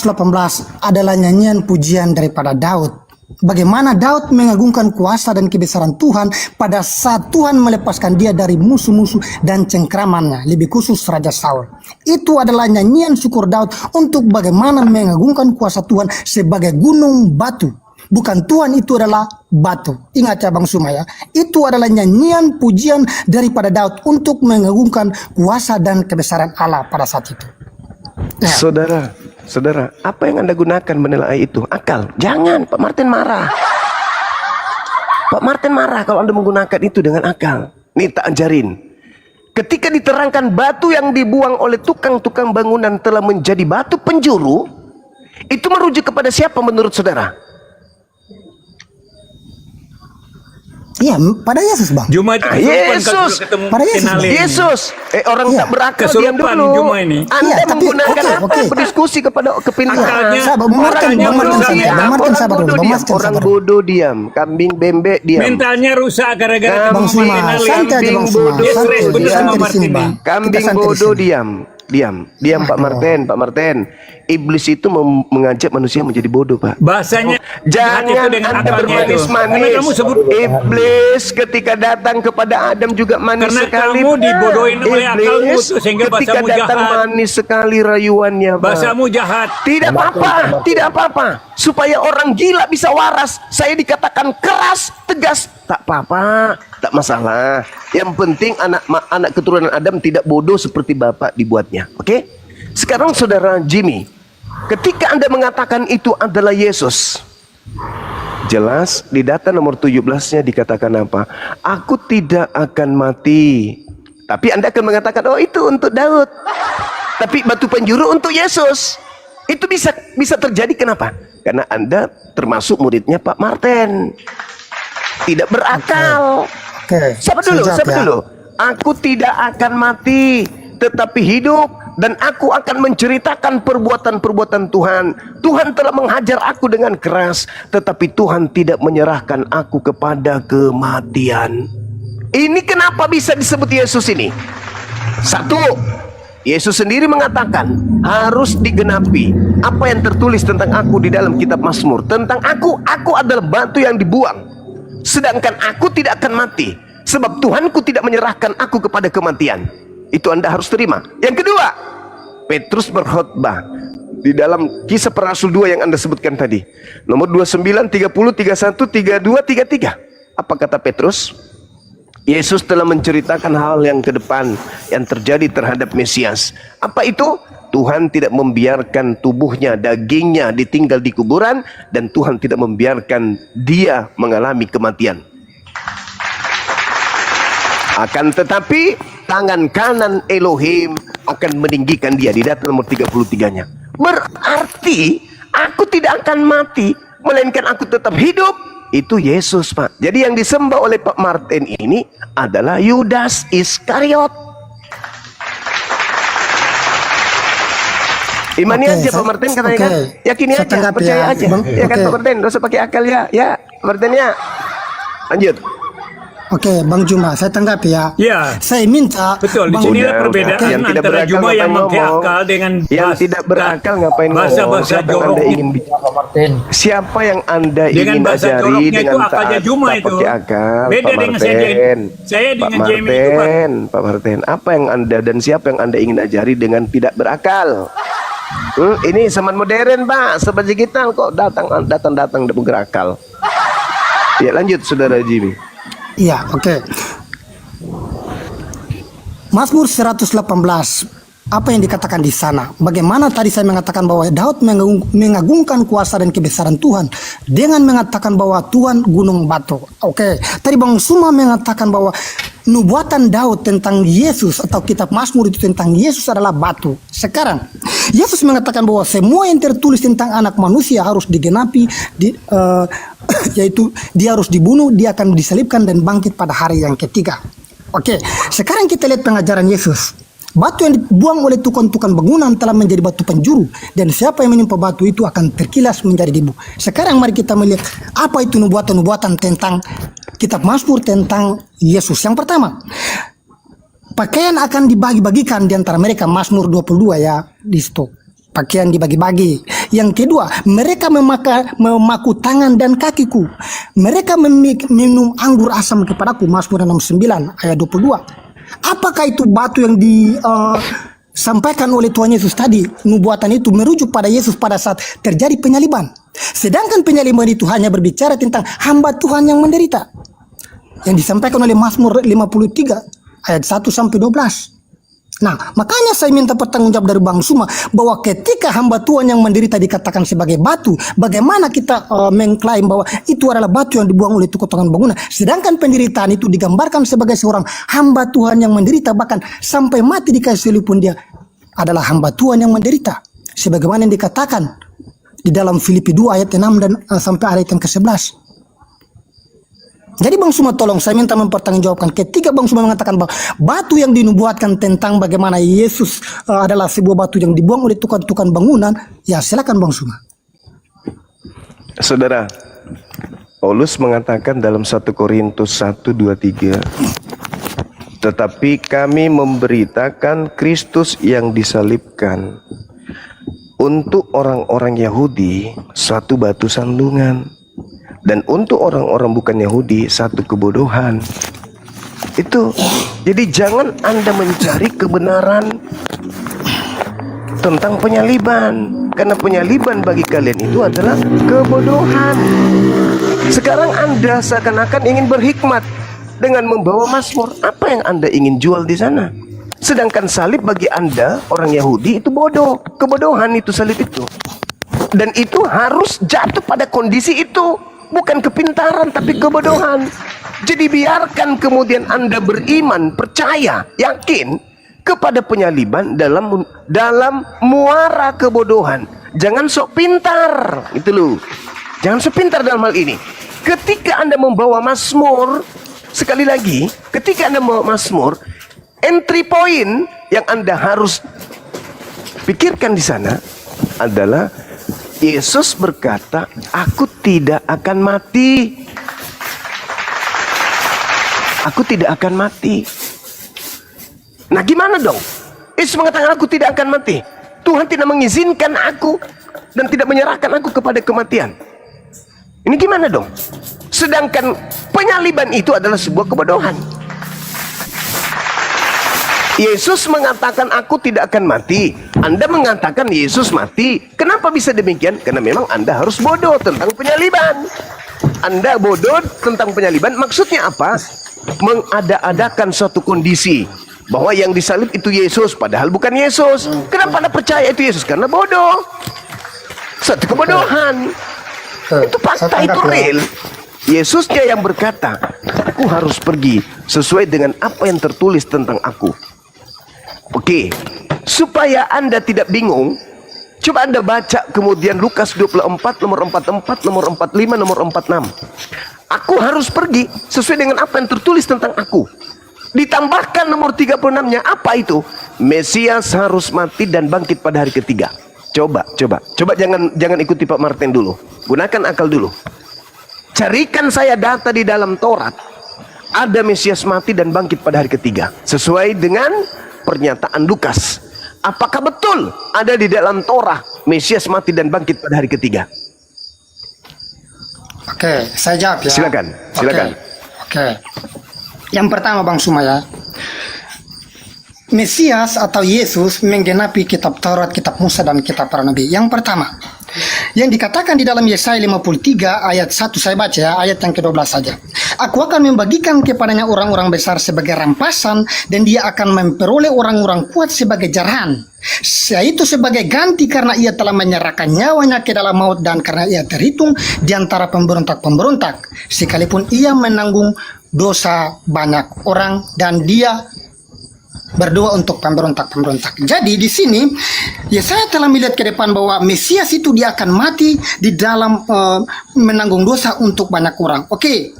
adalah nyanyian pujian daripada Daud. Bagaimana Daud mengagungkan kuasa dan kebesaran Tuhan pada saat Tuhan melepaskan dia dari musuh-musuh dan cengkramannya, lebih khusus Raja Saul. Itu adalah nyanyian syukur Daud untuk bagaimana mengagungkan kuasa Tuhan sebagai gunung batu. Bukan Tuhan itu adalah batu. Ingat ya Bang Suma ya. Itu adalah nyanyian pujian daripada Daud untuk mengagungkan kuasa dan kebesaran Allah pada saat itu. Ya. Saudara, apa yang Anda gunakan menilai itu? Akal. Jangan, Pak Martin marah. Pak Martin marah kalau Anda menggunakan itu dengan akal. Nih tak ajarin. Ketika diterangkan batu yang dibuang oleh tukang-tukang bangunan telah menjadi batu penjuru, itu merujuk kepada siapa menurut saudara? Iya, pada Yesus Bang. Juma itu kesurupan Yesus. kalau sudah ketemu Pada Yesus, kenalin. Yesus. Orang Iya. tak berakal diam Kesurupan dulu. Juma ini. Anda Iya, tapi menggunakan oke, apa? oke. Berdiskusi kepada kepintaran. Akalnya- Sabar, Bang Martin, Orangnya Bang Martin berusaha sabar, diam. Bang Martin sabar dulu, Bang Martin Orang sabar. bodoh diam, kambing bembek diam. Mentalnya rusak gara-gara Bang ketemu Suma, kenalin. santai aja Bang Suma, bodoh. Dia santai, stres bener sama santai di Martin sini ini. Bang. Kambing Kita santai di bodoh sini. diam Pak Martin. Iblis itu mengajak manusia menjadi bodoh, Pak. Bahasanya jahat itu Jangan dengan Anda akalnya itu. Karena bermanis-manis. kamu sebut Iblis ketika datang kepada Adam juga manis Karena sekali. kamu dibodohin oleh akalmu Iblis tuh, sehingga ketika bahasamu datang jahat. manis sekali rayuannya, Pak. Bahasamu jahat. Tidak apa-apa. Supaya orang gila bisa waras, saya dikatakan keras, tegas, tak apa-apa, tak masalah. Yang penting anak keturunan Adam tidak bodoh seperti bapak dibuatnya. Oke? Sekarang saudara Jimmy, ketika Anda mengatakan itu adalah Yesus, jelas di data nomor 17-nya dikatakan apa? Aku tidak akan mati. Tapi Anda akan mengatakan, oh itu untuk Daud. Tapi batu penjuru untuk Yesus. Itu bisa terjadi kenapa? Karena Anda termasuk muridnya Pak Martin. Tidak berakal. Oke, Sabar saya jawab ya. dulu. Aku tidak akan mati, tetapi hidup, dan aku akan menceritakan perbuatan-perbuatan Tuhan. Tuhan telah menghajar aku dengan keras, tetapi Tuhan tidak menyerahkan aku kepada kematian. Ini kenapa bisa disebut Yesus ini? Satu, Yesus sendiri mengatakan harus digenapi apa yang tertulis tentang aku di dalam kitab Mazmur. Tentang aku adalah batu yang dibuang, sedangkan aku tidak akan mati, sebab Tuhanku tidak menyerahkan aku kepada kematian. Itu Anda harus terima. Yang kedua, Petrus berkhotbah di dalam Kisah Para Rasul 2 yang Anda sebutkan tadi, nomor 29, 30, 31, 32, 33. Apa kata Petrus? Yesus telah menceritakan hal yang ke depan yang terjadi terhadap Mesias. Apa itu? Tuhan tidak membiarkan tubuhnya, dagingnya ditinggal di kuburan, dan Tuhan tidak membiarkan dia mengalami kematian. Akan tetapi tangan kanan Elohim akan meninggikan dia, di data nomor 33-nya. Berarti aku tidak akan mati, melainkan aku tetap hidup. Itu Yesus, Pak. Jadi yang disembah oleh Pak Martin ini adalah Yudas Iskariot. Imani aja Pak Martin katanya kan. Yakini Saya aja, tanggapi percaya ya. aja. Ya kan Pak Martin, gak usah pakai akal ya. Ya, Pak Martin ya. Lanjut. Oke, Bang Juma, saya tanggapi ya. Ya. Saya minta Betul, di Bang sini Udah, perbedaan yang tidak antara berakal Juma yang ngapain pakai ngomong? akal dengan Yang tidak berakal ngapain ngomong? bahasa-bahasa Siapa yang Anda joroknya. ingin bicara? Siapa yang Anda Dengan ingin bahasa ajari joroknya itu dengan akalnya taat Juma tak itu. pakai akal? Beda Pak dengan Martin. saya Pak dengan Jamie itu, Pak. Martin, Pak Martin, apa yang Anda dan siapa yang Anda ingin ajari dengan tidak berakal? Ini zaman modern, Pak. Seperti kita kok datang berakal. Ya, lanjut Saudara Jimmy. Iya, oke. Mazmur 118, apa yang dikatakan di sana? Bagaimana tadi saya mengatakan bahwa Daud mengagungkan kuasa dan kebesaran Tuhan dengan mengatakan bahwa Tuhan gunung batu. Oke, tadi Bang Suma mengatakan bahwa nubuatan Daud tentang Yesus atau kitab Mazmur itu tentang Yesus adalah batu. Sekarang Yesus mengatakan bahwa semua yang tertulis tentang anak manusia harus digenapi, yaitu dia harus dibunuh, dia akan disalibkan dan bangkit pada hari yang ketiga. Oke, sekarang kita lihat pengajaran Yesus. Batu yang dibuang oleh tukang-tukang bangunan telah menjadi batu penjuru, dan siapa yang menimpa batu itu akan terkilas menjadi debu. Sekarang mari kita melihat apa itu nubuatan-nubuatan tentang kitab Mazmur tentang Yesus. Yang pertama, pakaian akan dibagi-bagikan di antara mereka, Mazmur 22 ya, di situ. Pakaian dibagi-bagi. Yang kedua, mereka memaku tangan dan kakiku. Mereka minum anggur asam kepadaku, Mazmur 69 ayat 22. Apakah itu batu yang disampaikan oleh Tuhan Yesus tadi? Nubuatan itu merujuk pada Yesus pada saat terjadi penyaliban. Sedangkan penyaliban itu hanya berbicara tentang hamba Tuhan yang menderita, yang disampaikan oleh Mazmur 53 ayat 1 sampai 12. Nah, makanya saya minta pertanggungjawab dari Bang Suma bahwa ketika hamba Tuhan yang menderita dikatakan sebagai batu, bagaimana kita mengklaim bahwa itu adalah batu yang dibuang oleh tukang bangunan, sedangkan penderitaan itu digambarkan sebagai seorang hamba Tuhan yang menderita, bahkan sampai mati di kayu salib pun dia adalah hamba Tuhan yang menderita, sebagaimana yang dikatakan di dalam Filipi 2 ayat 6 dan sampai ayat yang ke-11. Jadi Bang Suma tolong saya minta mempertanggungjawabkan ketika Bang Suma mengatakan bahwa batu yang dinubuatkan tentang bagaimana Yesus adalah sebuah batu yang dibuang oleh tukang-tukang bangunan, ya silakan Bang Suma. Saudara, Paulus mengatakan dalam 1 Korintus 1:23, tetapi kami memberitakan Kristus yang disalibkan, untuk orang-orang Yahudi suatu batu sandungan, dan untuk orang-orang bukan Yahudi satu kebodohan. Itu. Jadi jangan Anda mencari kebenaran tentang penyaliban, karena penyaliban bagi kalian itu adalah kebodohan. Sekarang Anda seakan-akan ingin berhikmat dengan membawa Mazmur. Apa yang Anda ingin jual di sana? Sedangkan salib bagi Anda orang Yahudi itu bodoh, kebodohan itu salib itu. Dan itu harus jatuh pada kondisi itu. Bukan kepintaran tapi kebodohan. Jadi biarkan kemudian Anda beriman, percaya, yakin kepada penyaliban dalam muara kebodohan. Jangan sok pintar, itu loh. Jangan sok pintar dalam hal ini. Ketika Anda membawa Mazmur, sekali lagi, ketika Anda membawa Mazmur, entry point yang Anda harus pikirkan di sana adalah Yesus berkata, aku tidak akan mati. Aku tidak akan mati. Nah gimana dong? Yesus mengatakan aku tidak akan mati. Tuhan tidak mengizinkan aku dan tidak menyerahkan aku kepada kematian. Ini gimana dong? Sedangkan penyaliban itu adalah sebuah kebodohan. Yesus mengatakan aku tidak akan mati. Anda mengatakan Yesus mati. Kenapa bisa demikian? Karena memang Anda harus bodoh tentang penyaliban. Anda bodoh tentang penyaliban. Maksudnya apa? Mengada-adakan suatu kondisi bahwa yang disalib itu Yesus, padahal bukan Yesus. Kenapa Anda percaya itu Yesus? Karena bodoh. Satu kebodohan. Itu fakta, itu real. Yesusnya yang berkata, aku harus pergi sesuai dengan apa yang tertulis tentang aku. Oke, supaya Anda tidak bingung, coba Anda baca kemudian Lukas 24, nomor 44, nomor 45, nomor 46. Aku harus pergi sesuai dengan apa yang tertulis tentang aku. Ditambahkan nomor 36-nya, apa itu? Mesias harus mati dan bangkit pada hari ketiga. Coba jangan ikuti Pak Martin dulu. Gunakan akal dulu. Carikan saya data di dalam Taurat. Ada Mesias mati dan bangkit pada hari ketiga. Sesuai dengan pernyataan Lukas. Apakah betul ada di dalam Torah Mesias mati dan bangkit pada hari ketiga? Oke, saya jawab ya. Silakan. Oke. Yang pertama Bang Sumaya, Mesias atau Yesus menggenapi kitab Taurat, kitab Musa, dan kitab para nabi. Yang pertama, yang dikatakan di dalam Yesaya 53 ayat 1, saya baca ya, ayat yang ke-12 saja. Aku akan membagikan kepadanya orang-orang besar sebagai rampasan, dan dia akan memperoleh orang-orang kuat sebagai jarahan. Yaitu sebagai ganti karena ia telah menyerahkan nyawanya ke dalam maut, dan karena ia terhitung di antara pemberontak-pemberontak. Sekalipun ia menanggung dosa banyak orang, dan dia berdoa untuk pemberontak-pemberontak. Jadi di sini ya saya telah melihat ke depan bahwa Mesias itu dia akan mati di dalam menanggung dosa untuk banyak orang. Oke.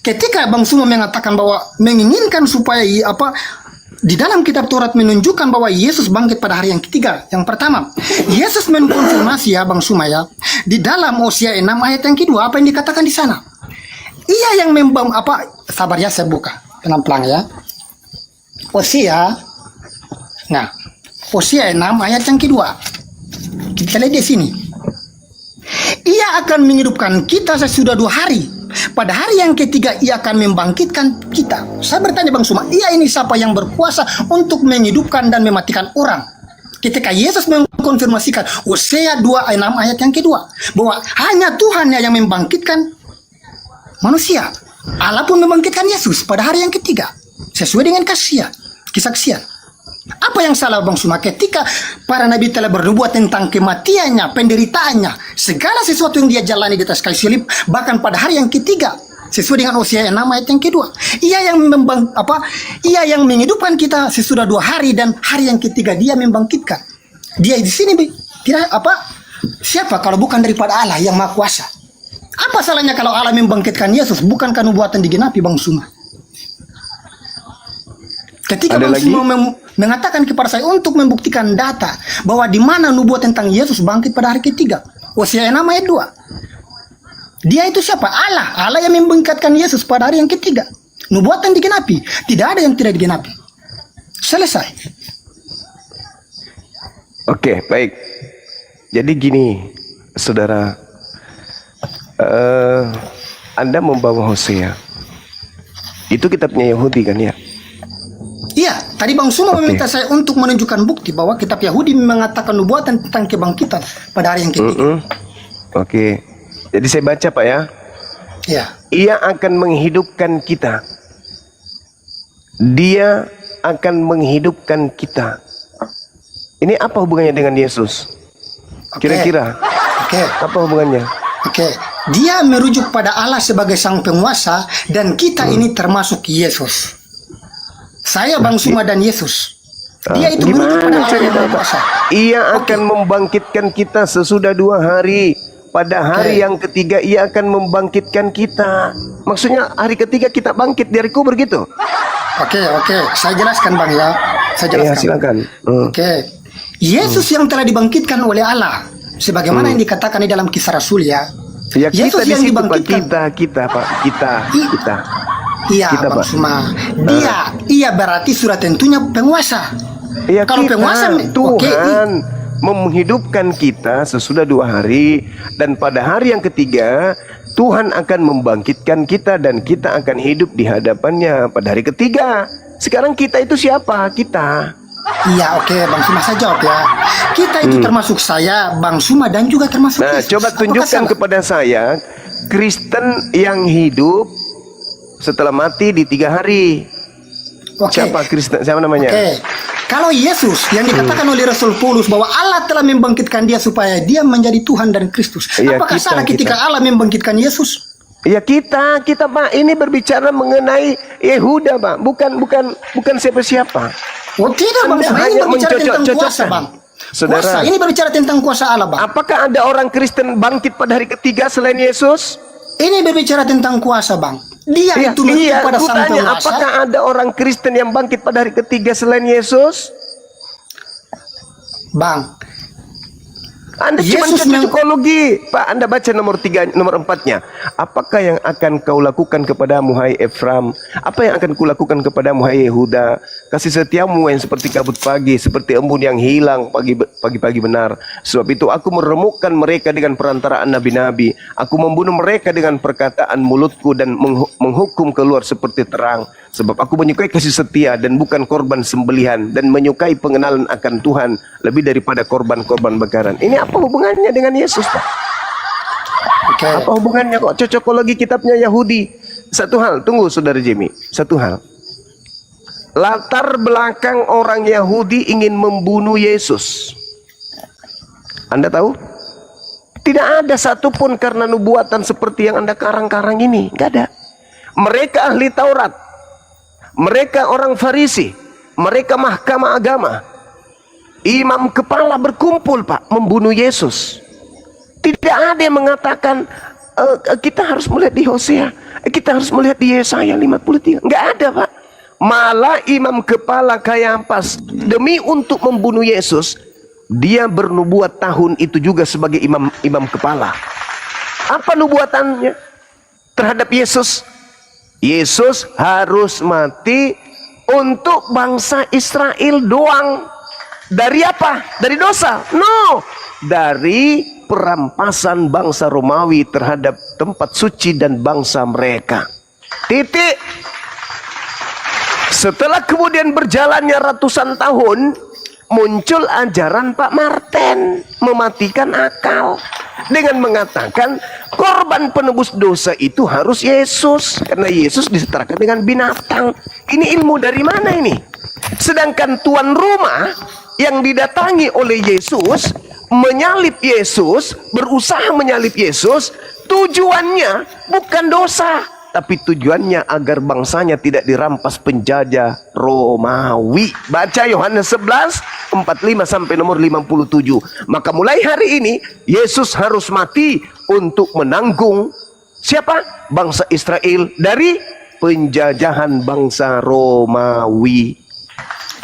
Ketika Bang Suma mengatakan bahwa menginginkan supaya di dalam kitab Taurat menunjukkan bahwa Yesus bangkit pada hari yang ketiga. Yang pertama, Yesus mengkonfirmasi ya Bang Suma ya, di dalam Hosea 6 ayat yang kedua, apa yang dikatakan di sana? Ia yang sabar ya, saya buka pelan-pelan ya. Hosea 6 ayat yang kedua. Kita lihat di sini. Ia akan menghidupkan kita sesudah 2 hari. Pada hari yang ketiga ia akan membangkitkan kita. Saya bertanya Bang Suma, ia ini siapa yang berkuasa untuk menghidupkan dan mematikan orang? Ketika Yesus mengkonfirmasikan Hosea 2:6 ayat yang kedua, bahwa hanya Tuhan yang membangkitkan manusia. Allah pun membangkitkan Yesus pada hari yang ketiga sesuai dengan kesaksian. Apa yang salah Bang Suma ketika para nabi telah bernubuat tentang kematiannya, penderitaannya, segala sesuatu yang dia jalani di atas kayu salib, bahkan pada hari yang ketiga sesuai dengan Hosea 6 ayat yang kedua, ia yang menghidupkan kita sesudah 2 hari, dan hari yang ketiga dia membangkitkan. Dia di sini siapa kalau bukan daripada Allah yang Maha Kuasa? Apa salahnya kalau Allah membangkitkan Yesus? Bukankah nubuatan digenapi Bang Suma? Ketika Bang Suma mengatakan kepada saya untuk membuktikan data bahwa di mana nubuat tentang Yesus bangkit pada hari ketiga, Hosea 6 ayat 2. Dia itu siapa? Allah yang membangkitkan Yesus pada hari yang ketiga. Nubuatan digenapi, tidak ada yang tidak digenapi. Selesai. Oke, baik. Jadi gini, saudara, Anda membawa Hosea. Itu kitabnya Yahudi kan ya? Iya, tadi Bang Suma meminta saya untuk menunjukkan bukti bahwa kitab Yahudi mengatakan nubuatan tentang kebangkitan pada hari yang ketiga. Oke, jadi saya baca Pak ya. Iya. Ia akan menghidupkan kita. Dia akan menghidupkan kita. Ini apa hubungannya dengan Yesus? Kira-kira apa hubungannya? Oke, dia merujuk pada Allah sebagai sang penguasa, dan kita ini termasuk Yesus. Saya Bang Suma dan Yesus. Dia itu merujuk pada Allah yang berkuasa. Ia akan membangkitkan kita sesudah 2 hari. Pada hari yang ketiga ia akan membangkitkan kita. Maksudnya hari ketiga kita bangkit dari kubur gitu. Oke, saya jelaskan Bang ya. Saya jelaskan. Ya, silakan. Oke. Yesus yang telah dibangkitkan oleh Allah, sebagaimana yang dikatakan di dalam Kisah Rasul ya. Ya, Yesus kita yang di situ, dibangkitkan. Kita. Iya Kita, Bang Pak. Suma. Dia berarti sudah tentunya penguasa. Ya Kalau kita, penguasa, Tuhan menghidupkan kita sesudah 2 hari, dan pada hari yang ketiga Tuhan akan membangkitkan kita dan kita akan hidup di hadapannya pada hari ketiga. Sekarang kita itu siapa? Kita. Iya, oke, Bang Suma saya jawab ya. Kita itu termasuk saya, Bang Suma, dan juga termasuk Nah, Yesus. coba Apakah tunjukkan salah? kepada saya Kristen yang hidup setelah mati di 3 hari. Oke. Siapa Kristen? Siapa namanya? Oke. Kalau Yesus yang dikatakan oleh Rasul Paulus bahwa Allah telah membangkitkan dia supaya dia menjadi Tuhan dan Kristus. Iya, Apakah kita, salah ketika Allah membangkitkan Yesus? Ya kita Pak, ini berbicara mengenai Yehuda Pak, bukan siapa-siapa. Oh tidak Bang, Anda Suma, ini hanya berbicara tentang kuasa mencocok-cocokkan. Bang. Saudara. Kuasa, ini berbicara tentang kuasa Allah Bang. Apakah ada orang Kristen bangkit pada hari ketiga selain Yesus? Ini berbicara tentang kuasa Bang. Dia itu menurut pada aku sang tanya, penguasa. apakah ada orang Kristen yang bangkit pada hari ketiga selain Yesus? Bang, Anda cuma Yesus cocokologi, Pak. Anda baca nomor 4-nya. Apakah yang akan kau lakukan kepadamu, hai Efraim? Apa yang akan kulakukan kepadamu, hai Yehuda? Kasih setiamu yang seperti kabut pagi, seperti embun yang hilang pagi-pagi benar. Sebab itu aku meremukkan mereka dengan perantaraan nabi-nabi. Aku membunuh mereka dengan perkataan mulutku dan menghukum keluar seperti terang. Sebab aku menyukai kasih setia dan bukan korban sembelihan, dan menyukai pengenalan akan Tuhan lebih daripada korban-korban bakaran. Ini apa hubungannya dengan Yesus, Pak? oke. Apa hubungannya kok cocokologi kitabnya Yahudi? Satu hal, tunggu Saudara Jimmy. Satu hal. Latar belakang orang Yahudi ingin membunuh Yesus. Anda tahu? Tidak ada satupun karena nubuatan seperti yang Anda karang-karang ini. Tidak ada. Mereka ahli Taurat. Mereka orang Farisi, mereka mahkamah agama, imam kepala berkumpul Pak membunuh Yesus. Tidak ada yang mengatakan kita harus melihat di Hosea, kita harus melihat di Yesaya 53. Enggak ada Pak. Malah imam kepala Kayafas demi untuk membunuh Yesus, dia bernubuat tahun itu juga sebagai imam kepala. Apa nubuatannya terhadap Yesus? Yesus harus mati untuk bangsa Israel doang. Dari apa? Dari dosa? No. Dari perampasan bangsa Romawi terhadap tempat suci dan bangsa mereka. Titik. Setelah kemudian berjalannya ratusan tahun, muncul ajaran Pak Martin mematikan akal dengan mengatakan korban penebus dosa itu harus Yesus, karena Yesus disetarakan dengan binatang. Ini ilmu dari mana ini? Sedangkan tuan rumah yang didatangi oleh Yesus, menyalib Yesus, berusaha menyalib Yesus, tujuannya bukan dosa, tapi tujuannya agar bangsanya tidak dirampas penjajah Romawi. Baca Yohanes 11:45 sampai nomor 57. Maka mulai hari ini Yesus harus mati untuk menanggung siapa? Bangsa Israel dari penjajahan bangsa Romawi.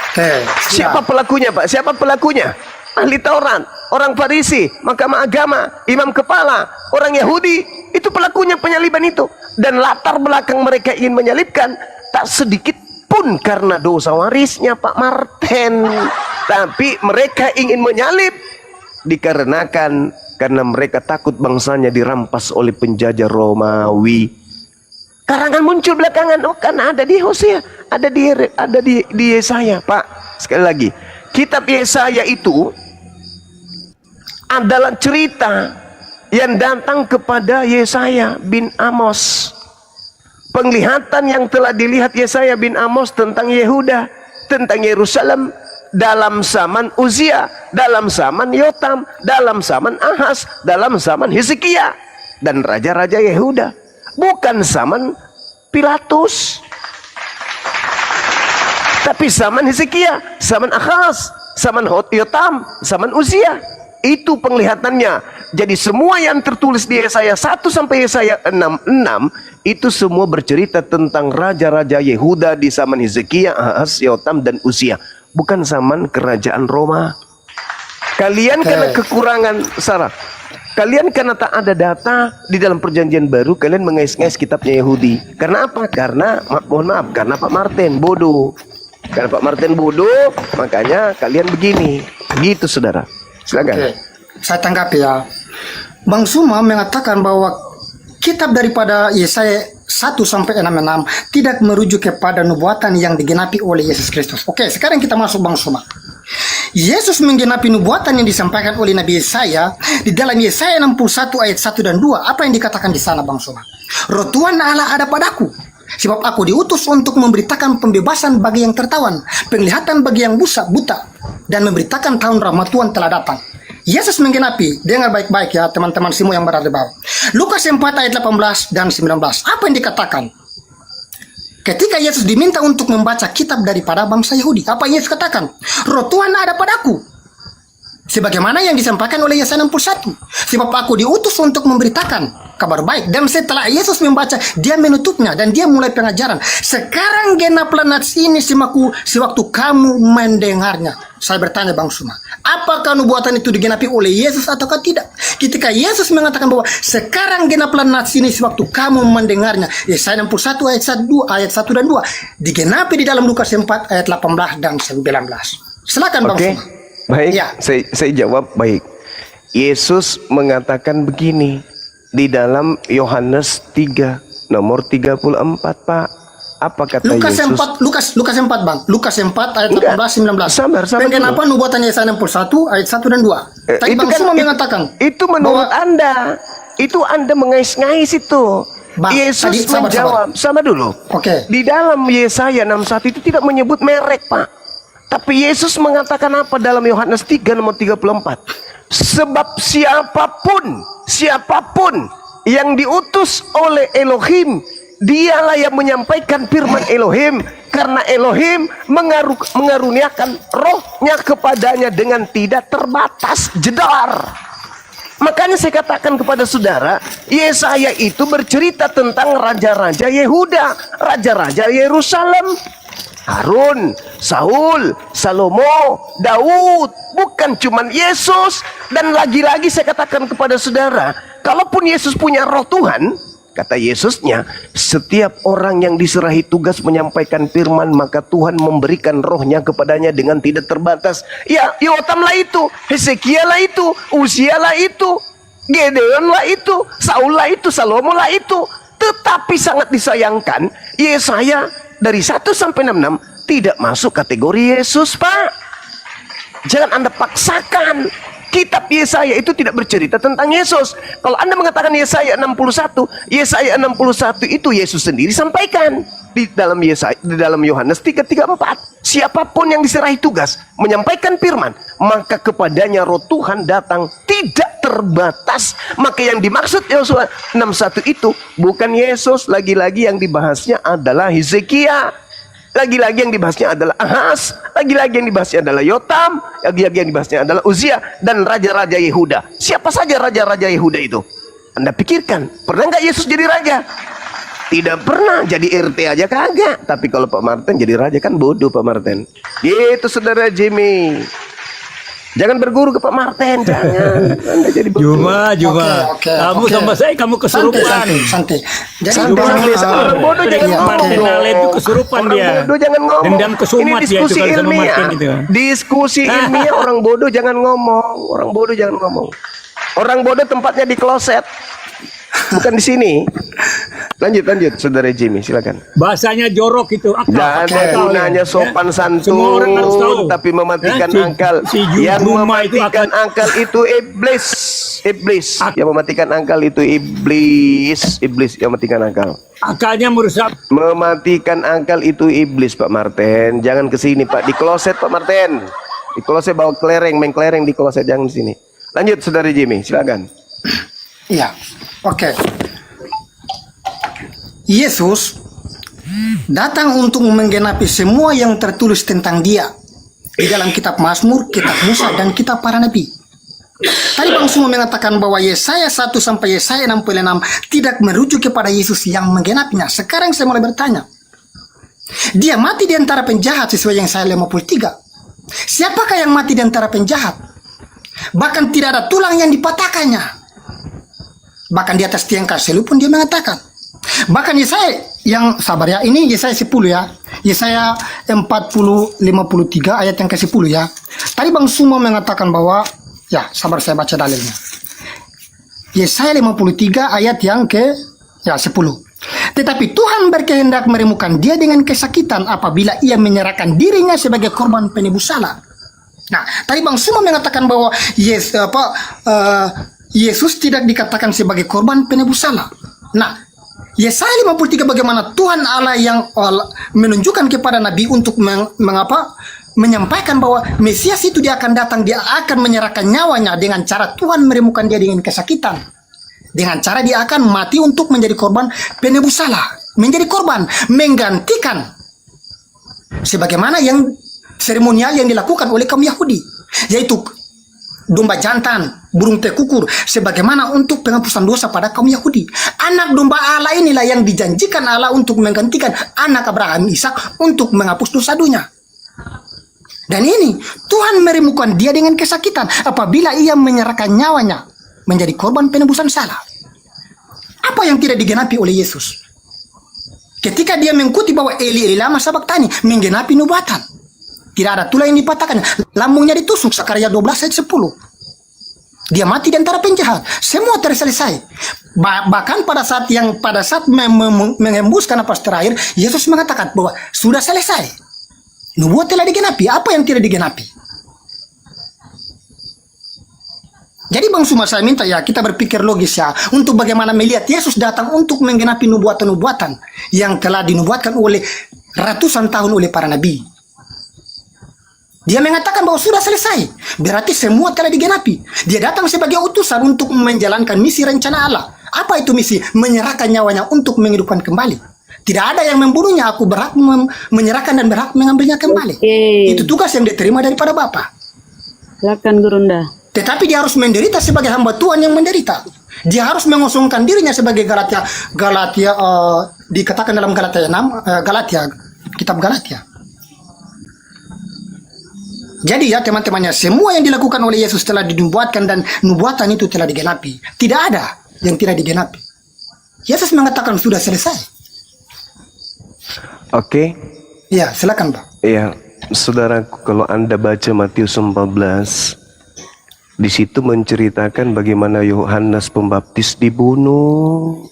Oke, Siapa pelakunya, Pak? Siapa pelakunya? Ahli Taurat, orang Farisi, mahkamah agama, imam kepala, orang Yahudi. Itu pelakunya penyaliban itu. Dan latar belakang mereka ingin menyalibkan tak sedikit pun karena dosa warisnya Pak Martin. Tapi mereka ingin menyalib dikarenakan karena mereka takut bangsanya dirampas oleh penjajah Romawi. Karangan muncul belakangan, oh karena ada di Hosea, ada di Yesaya, Pak. Sekali lagi, kitab Yesaya itu adalah cerita yang datang kepada Yesaya bin Amos. Penglihatan yang telah dilihat Yesaya bin Amos tentang Yehuda, tentang Yerusalem dalam zaman Uzia, dalam zaman Yotam, dalam zaman Ahaz, dalam zaman Hezekia dan raja-raja Yehuda. Bukan zaman Pilatus, tapi zaman Hezekia, zaman Ahaz, zaman Yotam, zaman Uzia. Itu penglihatannya. Jadi semua yang tertulis di Yesaya 1 sampai Yesaya 6 itu semua bercerita tentang raja-raja Yehuda di zaman Hezekia, Ahaz, Yotam dan Uzia, bukan zaman kerajaan Roma. Kalian karena kekurangan Sarah, kalian karena tak ada data di dalam perjanjian baru, kalian mengais-ngais kitabnya Yahudi. Karena apa? Karena mohon maaf, karena Pak Martin bodoh. Karena Pak Martin bodoh, makanya kalian begini. Gitu saudara. Silakan. Oke, saya tanggapi ya. Bang Suma mengatakan bahwa kitab daripada Yesaya 1 sampai 66 tidak merujuk kepada nubuatan yang digenapi oleh Yesus Kristus. Oke, sekarang kita masuk Bang Suma. Yesus menggenapi nubuatan yang disampaikan oleh Nabi Yesaya di dalam Yesaya 61 ayat 1 dan 2. Apa yang dikatakan di sana Bang Suma? Roh Tuhan Allah ada padaku, sebab aku diutus untuk memberitakan pembebasan bagi yang tertawan, penglihatan bagi yang buta, dan memberitakan tahun rahmat Tuhan telah datang. Yesus menggenapi, dengar baik-baik ya teman-teman semua yang berada di bawah. Lukas 4 ayat 18 dan 19. Apa yang dikatakan? Ketika Yesus diminta untuk membaca kitab daripada bangsa Yahudi, apa yang Yesus katakan? Roh Tuhan ada padaku, sebagaimana yang disampaikan oleh Yesaya 61. Sebab aku diutus untuk memberitakan kabar baik. Dan setelah Yesus membaca, dia menutupnya dan dia mulai pengajaran. Sekarang genaplah nats ini sewaktu kamu mendengarnya. Saya bertanya Bang Suma, apakah nubuatan itu digenapi oleh Yesus ataukah tidak? Ketika Yesus mengatakan bahwa sekarang genaplah nats ini sewaktu kamu mendengarnya, Yesaya 61 ayat 1 dan 2, digenapi di dalam Lukas 4 ayat 18 dan 19. Silakan Bang Oke. Suma. Baik, Ya. saya jawab baik. Yesus mengatakan begini di dalam Yohanes 3 nomor 34, Pak. Apa kata Lukas Yesus? 4, Lukas 4 Bang. Lukas 4 ayat Enggak. 18 19. Sabar Kenapa dulu. nubuatan Yesaya 61 ayat 1 dan 2? Tadi Bang Suma mengatakan itu menurut bahwa- Anda. Itu Anda mengais-ngais itu. Bang, Yesus tadi sabar. menjawab, sama dulu. Oke. Di dalam Yesaya 61 itu tidak menyebut merek, Pak. Tapi Yesus mengatakan apa dalam Yohanes 3 nomor 34? Sebab siapapun yang diutus oleh Elohim, dialah yang menyampaikan firman Elohim, karena Elohim mengaruniakan rohnya kepadanya dengan tidak terbatas. Jedar. Makanya saya katakan kepada saudara, Yesaya itu bercerita tentang raja-raja Yehuda, raja-raja Yerusalem, Harun, Saul, Salomo, Daud, bukan cuman Yesus. Dan lagi-lagi saya katakan kepada saudara, kalaupun Yesus punya roh Tuhan, kata Yesusnya, setiap orang yang diserahi tugas menyampaikan firman, maka Tuhan memberikan rohnya kepadanya dengan tidak terbatas. Ya, Yotam lah itu, Hezekiah lah itu, Uzia lah itu, Gedeon lah itu, Saul lah itu, Salomo lah itu. Tetapi sangat disayangkan, Yesaya dari 1 sampai 66 tidak masuk kategori Yesus, Pak. Jangan Anda paksakan. Kitab Yesaya itu tidak bercerita tentang Yesus. Kalau Anda mengatakan Yesaya 61 itu Yesus sendiri sampaikan di dalam Yohanes 3:34. Siapapun yang diserahi tugas menyampaikan firman, maka kepadanya roh Tuhan datang tidak terbatas. Maka yang dimaksud Yosua 61 itu bukan Yesus, lagi-lagi yang dibahasnya adalah Hezekiah. Lagi-lagi yang dibahasnya adalah Ahaz, lagi-lagi yang dibahasnya adalah Yotam, lagi-lagi yang dibahasnya adalah Uzia dan raja-raja Yehuda. Siapa saja raja-raja Yehuda itu? Anda pikirkan, pernah nggak Yesus jadi raja? Tidak pernah. Jadi RT aja kagak. Tapi kalau Pak Martin jadi raja kan bodoh Pak Martin. Gitu saudara Jimmy. Jangan berguru ke Pak Martin, jangan. Anda jadi bodoh. Juma. Oke. Kamu sama saya, kamu kesurupan. Santai. Jadi Santai, orang bodoh jangan ngomong. Martin Ale itu kesurupan Orang dia. bodoh jangan ngomong. Dendam kesumat Ini dia itu diskusi kalau sama ilmiah. Martin itu. Diskusi ilmiah, orang bodoh jangan ngomong. Orang bodoh jangan ngomong. Orang bodoh tempatnya di kloset, bukan di sini. Lanjut, saudara Jimmy, silakan. Bahasanya jorok itu. Tidak ada gunanya sopan santun, Semua orang harus tahu. tapi mematikan Ya, akal. si Yang Juma itu mematikan akal itu iblis. Yang mematikan akal itu iblis yang mematikan akal. Akalnya merusak. Mematikan akal itu iblis, Pak Martin. Jangan ke sini, Pak. Di kloset, Pak Martin. Di kloset bawa kelereng, main kelereng di kloset, jangan di sini. Lanjut, saudara Jimmy, silakan. Iya. Oke. Yesus datang untuk menggenapi semua yang tertulis tentang dia di dalam kitab Mazmur, kitab Musa, dan kitab para nabi. Tadi Bang Suma mengatakan bahwa Yesaya 1 sampai Yesaya 66 tidak merujuk kepada Yesus yang menggenapinya. Sekarang saya mulai bertanya. Dia mati di antara penjahat sesuai yang Yesaya 53. Siapakah yang mati di antara penjahat? Bahkan tidak ada tulang yang dipatahkannya. Bahkan di atas tiang kayu pun dia mengatakan. Bahkan Yesaya yang sabar ya, ini Yesaya 10 ya. Yesaya 40:53 ayat yang ke-10 ya. Tadi Bang Sumo mengatakan bahwa, ya sabar saya baca dalilnya. Yesaya 53 ayat yang ke-10. Tetapi Tuhan berkehendak meremukan dia dengan kesakitan apabila ia menyerahkan dirinya sebagai korban penebus salah. Nah, tadi Bang Sumo mengatakan bahwa Yesus tidak dikatakan sebagai korban penebus salah. Nah, Yesaya 53 bagaimana Tuhan Allah yang menunjukkan kepada Nabi untuk menyampaikan bahwa Mesias itu dia akan datang, dia akan menyerahkan nyawanya dengan cara Tuhan meremukan dia dengan kesakitan. Dengan cara dia akan mati untuk menjadi korban penebus salah. Menjadi korban, menggantikan sebagaimana yang seremonial yang dilakukan oleh kaum Yahudi, yaitu domba jantan, burung tekukur, sebagaimana untuk penghapusan dosa pada kaum Yahudi. Anak domba Allah inilah yang dijanjikan Allah untuk menggantikan anak Abraham Ishak untuk menghapus dosa dunia. Dan ini Tuhan meremukan dia dengan kesakitan apabila ia menyerahkan nyawanya menjadi korban penebusan salah. Apa yang tidak digenapi oleh Yesus? Ketika dia mengikuti bahwa Eli lama sabaktani, menggenapi nubuatan. Tidak ada tulang yang dipatahkan, lambungnya ditusuk, Zakaria 12 ayat 10. Dia mati di antara penjahat. Semua terselesai. Bahkan pada saat menghembuskan napas terakhir, Yesus mengatakan bahwa sudah selesai. Nubuat telah digenapi. Apa yang tidak digenapi? Jadi Bang Suma, saya minta ya kita berpikir logis ya untuk bagaimana melihat Yesus datang untuk menggenapi nubuatan-nubuatan yang telah dinubuatkan oleh ratusan tahun oleh para nabi. Dia mengatakan bahwa sudah selesai. Berarti semua telah digenapi. Dia datang sebagai utusan untuk menjalankan misi rencana Allah. Apa itu misi? Menyerahkan nyawanya untuk menghidupkan kembali. Tidak ada yang membunuhnya. Aku berhak menyerahkan dan berhak mengambilnya kembali. Itu tugas yang diterima daripada Bapa. Silakan Gurunda. Tetapi dia harus menderita sebagai hamba Tuhan yang menderita. Dia harus mengosongkan dirinya sebagai Galatia dikatakan dalam Galatia 6, kitab Galatia. Jadi ya teman-temannya, semua yang dilakukan oleh Yesus telah dinubuatkan dan nubuatan itu telah digenapi. Tidak ada yang tidak digenapi. Yesus mengatakan sudah selesai. Oke. Ya, silakan Pak. Ya, saudaraku, kalau Anda baca Matius 14, di situ menceritakan bagaimana Yohanes Pembaptis dibunuh.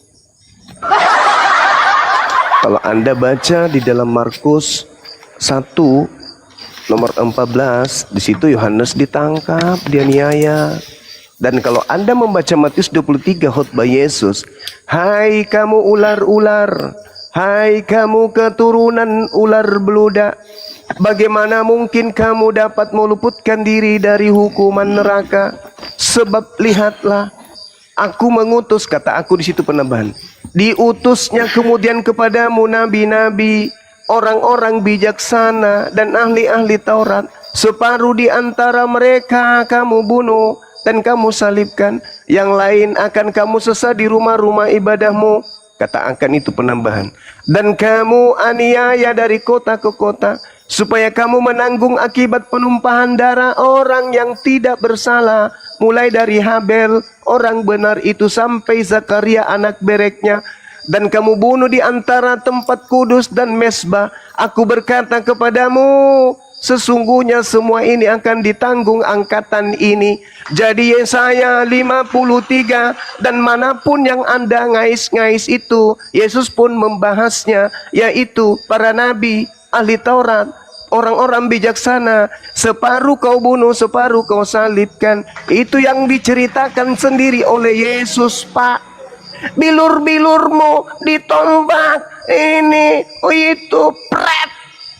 Kalau Anda baca di dalam Markus 1 nomor 14, di situ Yohanes ditangkap, dianiaya. Dan kalau Anda membaca Matius 23 khotbah Yesus, hai kamu ular-ular, hai kamu keturunan ular beludak, bagaimana mungkin kamu dapat meluputkan diri dari hukuman neraka? Sebab lihatlah, aku mengutus, kata aku di situ penambahan, diutusnya kemudian kepadamu nabi-nabi, orang-orang bijaksana dan ahli-ahli Taurat. Separuh di antara mereka kamu bunuh dan kamu salibkan, yang lain akan kamu sesa di rumah-rumah ibadahmu. Kata akan itu penambahan. Dan kamu aniaya dari kota ke kota, supaya kamu menanggung akibat penumpahan darah orang yang tidak bersalah, mulai dari Habel orang benar itu sampai Zakaria anak bereknya. Dan kamu bunuh di antara tempat kudus dan mesbah. Aku berkata kepadamu, sesungguhnya semua ini akan ditanggung angkatan ini. Jadi Yesaya 53, dan manapun yang Anda ngais-ngais itu, Yesus pun membahasnya, yaitu para nabi, ahli Taurat, orang-orang bijaksana. Separuh kau bunuh, separuh kau salibkan. Itu yang diceritakan sendiri oleh Yesus, Pak. Bilur-bilurmu ditombak, ini itu pret.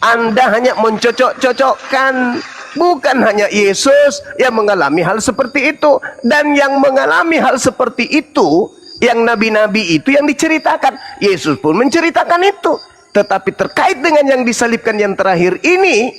Anda hanya mencocok-cocokkan. Bukan hanya Yesus yang mengalami hal seperti itu, dan yang mengalami hal seperti itu, yang nabi-nabi itu yang diceritakan, Yesus pun menceritakan itu. Tetapi terkait dengan yang disalibkan yang terakhir ini,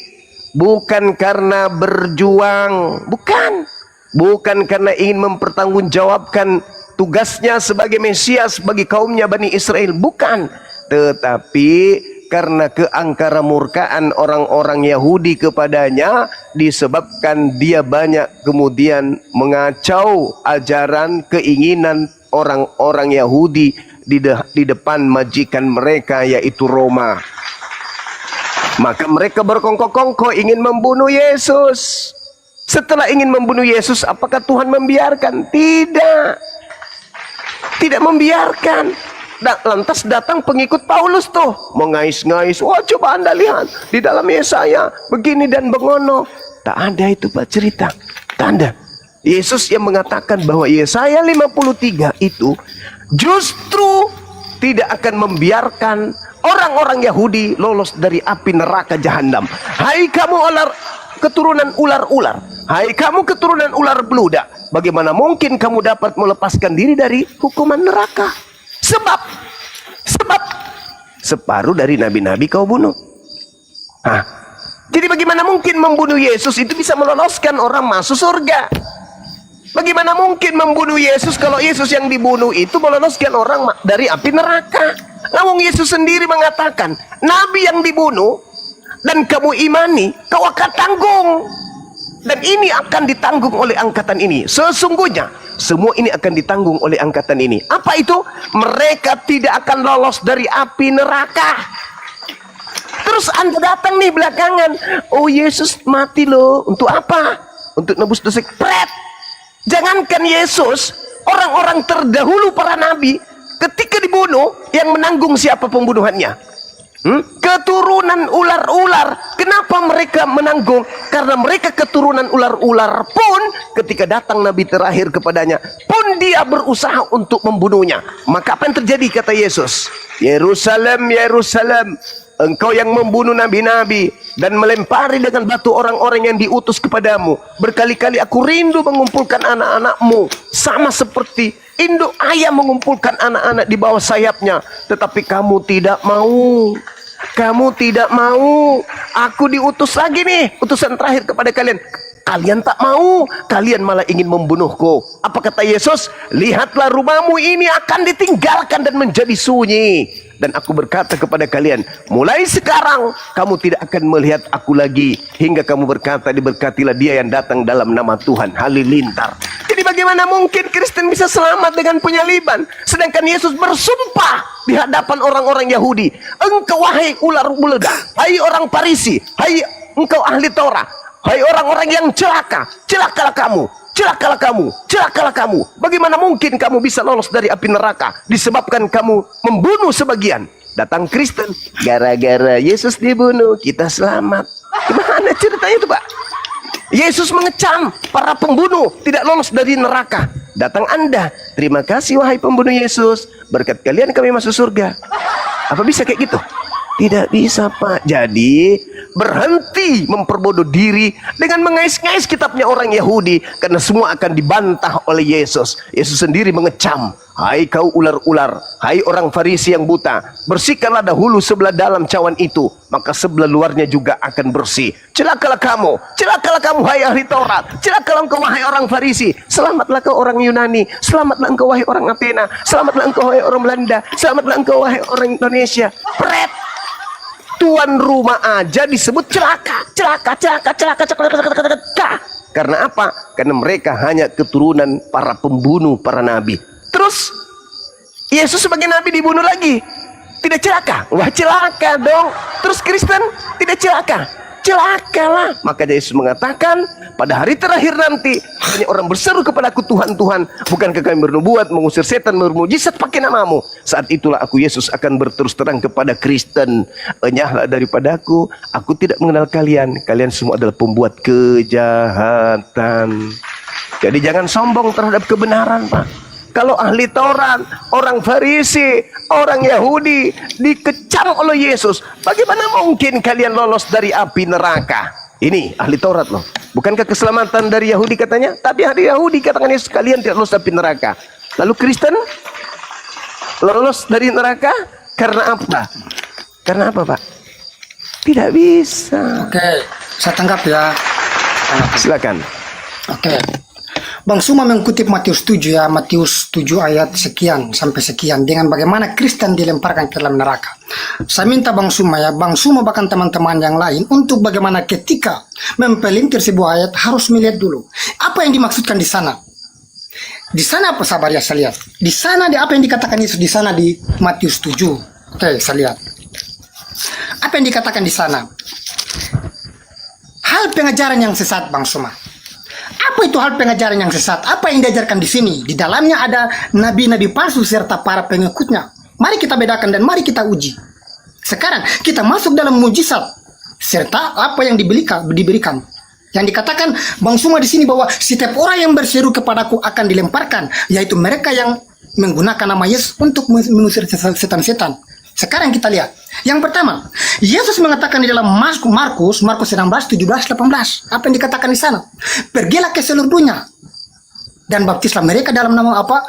bukan karena berjuang, bukan karena ingin mempertanggungjawabkan tugasnya sebagai Mesias bagi kaumnya Bani Israel, bukan, tetapi karena keangkara murkaan orang-orang Yahudi kepadanya, disebabkan dia banyak kemudian mengacau ajaran keinginan orang-orang Yahudi di depan majikan mereka, yaitu Roma. Maka mereka berkongkol-kongkol ingin membunuh Yesus. Setelah ingin membunuh Yesus, apakah Tuhan membiarkan? Tidak. Tidak membiarkan. Lantas datang pengikut Paulus tuh, mengais-ngais. Wah, coba Anda lihat di dalam Yesaya begini dan bengono. Tak ada itu Pak cerita. Tak ada. Yesus yang mengatakan bahwa Yesaya 53 itu justru tidak akan membiarkan orang-orang Yahudi lolos dari api neraka jahanam. Hai kamu keturunan ular-ular, hai kamu keturunan ular beludak, bagaimana mungkin kamu dapat melepaskan diri dari hukuman neraka? Sebab separuh dari nabi-nabi kau bunuh. Jadi bagaimana mungkin membunuh Yesus itu bisa meloloskan orang masuk surga? Bagaimana mungkin membunuh Yesus kalau Yesus yang dibunuh itu meloloskan orang dari api neraka? Namun Yesus sendiri mengatakan, nabi yang dibunuh dan kamu imani, kau akan tanggung. Dan ini akan ditanggung oleh angkatan ini. Sesungguhnya semua ini akan ditanggung oleh angkatan ini. Apa itu? Mereka tidak akan lolos dari api neraka. Terus Anda datang nih belakangan, oh Yesus mati loh. Untuk apa? Untuk nebus dosa. Pret. Jangankan Yesus, orang-orang terdahulu para nabi ketika dibunuh, yang menanggung siapa pembunuhannya? Keturunan ular-ular. Kenapa mereka menanggung? Karena mereka keturunan ular-ular pun ketika datang nabi terakhir kepadanya pun dia berusaha untuk membunuhnya. Maka apa yang terjadi kata Yesus? Yerusalem, Yerusalem, engkau yang membunuh nabi-nabi dan melempari dengan batu orang-orang yang diutus kepadamu. Berkali-kali aku rindu mengumpulkan anak-anakmu, sama seperti induk ayam mengumpulkan anak-anak di bawah sayapnya, tetapi kamu tidak mau. Kamu tidak mau. Aku diutus lagi nih, utusan terakhir kepada kalian. Kalian tak mau, kalian malah ingin membunuhku. Apa kata Yesus? Lihatlah, rumahmu ini akan ditinggalkan dan menjadi sunyi. Dan aku berkata kepada kalian, mulai sekarang kamu tidak akan melihat aku lagi, hingga kamu berkata, diberkatilah dia yang datang dalam nama Tuhan. Halilintar. Jadi bagaimana mungkin Kristen bisa selamat dengan penyaliban, sedangkan Yesus bersumpah di hadapan orang-orang Yahudi, engkau wahai ular beludak, hai orang Farisi, hai engkau ahli Torah, hai orang-orang yang celaka, celakalah kamu, celakalah kamu, celakalah kamu. Bagaimana mungkin kamu bisa lolos dari api neraka? Disebabkan kamu membunuh sebagian. Datang Kristen, gara-gara Yesus dibunuh, kita selamat. Gimana ceritanya itu Pak? Yesus mengecam para pembunuh tidak lolos dari neraka. Datang Anda, terima kasih wahai pembunuh Yesus, berkat kalian kami masuk surga. Apa bisa kayak gitu? Tidak bisa Pak. Jadi berhenti memperbodoh diri dengan mengais-ngais kitabnya orang Yahudi, karena semua akan dibantah oleh Yesus. Yesus sendiri mengecam, hai kau ular-ular, hai orang Farisi yang buta, bersihkanlah dahulu sebelah dalam cawan itu, maka sebelah luarnya juga akan bersih. Celakalah kamu hai ahli Taurat, celakalah engkau wahai orang Farisi, selamatlah kau orang Yunani, selamatlah engkau wahai orang Athena, selamatlah engkau wahai orang Belanda, selamatlah engkau wahai orang Indonesia. Pret. Tuan rumah aja disebut celaka. Karena apa? Karena mereka hanya keturunan para pembunuh, para nabi. Terus Yesus sebagai nabi dibunuh lagi, tidak celaka? Wah, celaka dong. Terus Kristen tidak celaka? Celakalah. Maka Yesus mengatakan, pada hari terakhir nanti banyak orang berseru kepadaku, Tuhan, Tuhan, bukankah kami bernubuat, mengusir setan, bermujizat pakai namamu? Saat itulah aku Yesus akan berterus terang kepada Kristen, enyahlah daripadaku, aku tidak mengenal kalian. Kalian semua adalah pembuat kejahatan. Jadi jangan sombong terhadap kebenaran Pak. Kalau ahli Taurat, orang Farisi, orang Yahudi dikecam oleh Yesus, bagaimana mungkin kalian lolos dari api neraka? Ini ahli Taurat loh. Bukankah keselamatan dari Yahudi katanya? Tapi ahli Yahudi katakan Yesus, kalian tidak lolos dari api neraka. Lalu Kristen lolos dari neraka karena apa? Karena apa Pak? Tidak bisa. Oke, saya tanggap ya. Silakan. Oke. Bang Suma mengutip Matius 7 ya, Matius 7 ayat sekian sampai sekian, dengan bagaimana Kristen dilemparkan ke dalam neraka. Saya minta Bang Suma ya, Bang Suma bahkan teman-teman yang lain, untuk bagaimana ketika mempelintir sebuah ayat harus melihat dulu apa yang dimaksudkan di sana. Di sana apa sabar ya, saya lihat. Di sana apa yang dikatakan Yesus di sana di Matius 7. Oke, saya lihat. Apa yang dikatakan di sana? hal pengajaran yang sesat, Bang Suma. Apa itu hal pengajaran yang sesat? Apa yang diajarkan di sini? Di dalamnya ada nabi-nabi palsu serta para pengikutnya. Mari kita bedakan dan mari kita uji. Sekarang kita masuk dalam mujizat serta apa yang diberikan. Yang dikatakan Bang Suma di sini bahwa setiap orang yang berseru kepadaku akan dilemparkan, yaitu mereka yang menggunakan nama Yesus untuk mengusir setan-setan. Sekarang kita lihat. Yang pertama, Yesus mengatakan di dalam Markus 16, 17, 18. Apa yang dikatakan di sana? Pergilah ke seluruh dunia dan baptislah mereka dalam nama apa?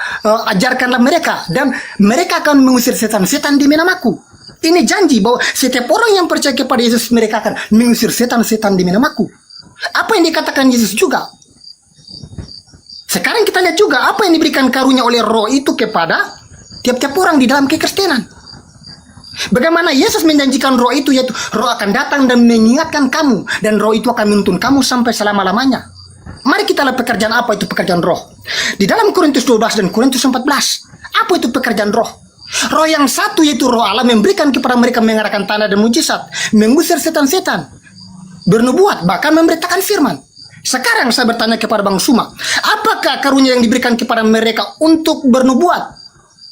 Ajarkanlah mereka dan mereka akan mengusir setan-setan demi namaku. Ini janji bahwa setiap orang yang percaya kepada Yesus mereka akan mengusir setan-setan demi namaku. Apa yang dikatakan Yesus juga? Sekarang kita lihat juga apa yang diberikan karunia oleh Roh itu kepada tiap-tiap orang di dalam kekristenan. Bagaimana Yesus menjanjikan Roh itu, yaitu Roh akan datang dan mengingatkan kamu, dan Roh itu akan menuntun kamu sampai selama-lamanya. Mari kita lihat pekerjaan apa itu pekerjaan Roh. Di dalam Korintus 12 dan Korintus 14, apa itu pekerjaan Roh? Roh yang satu yaitu Roh Allah memberikan kepada mereka mengadakan tanda dan mujizat, mengusir setan-setan, bernubuat, bahkan memberitakan firman. Sekarang saya bertanya kepada Bang Suma, apakah karunia yang diberikan kepada mereka untuk bernubuat?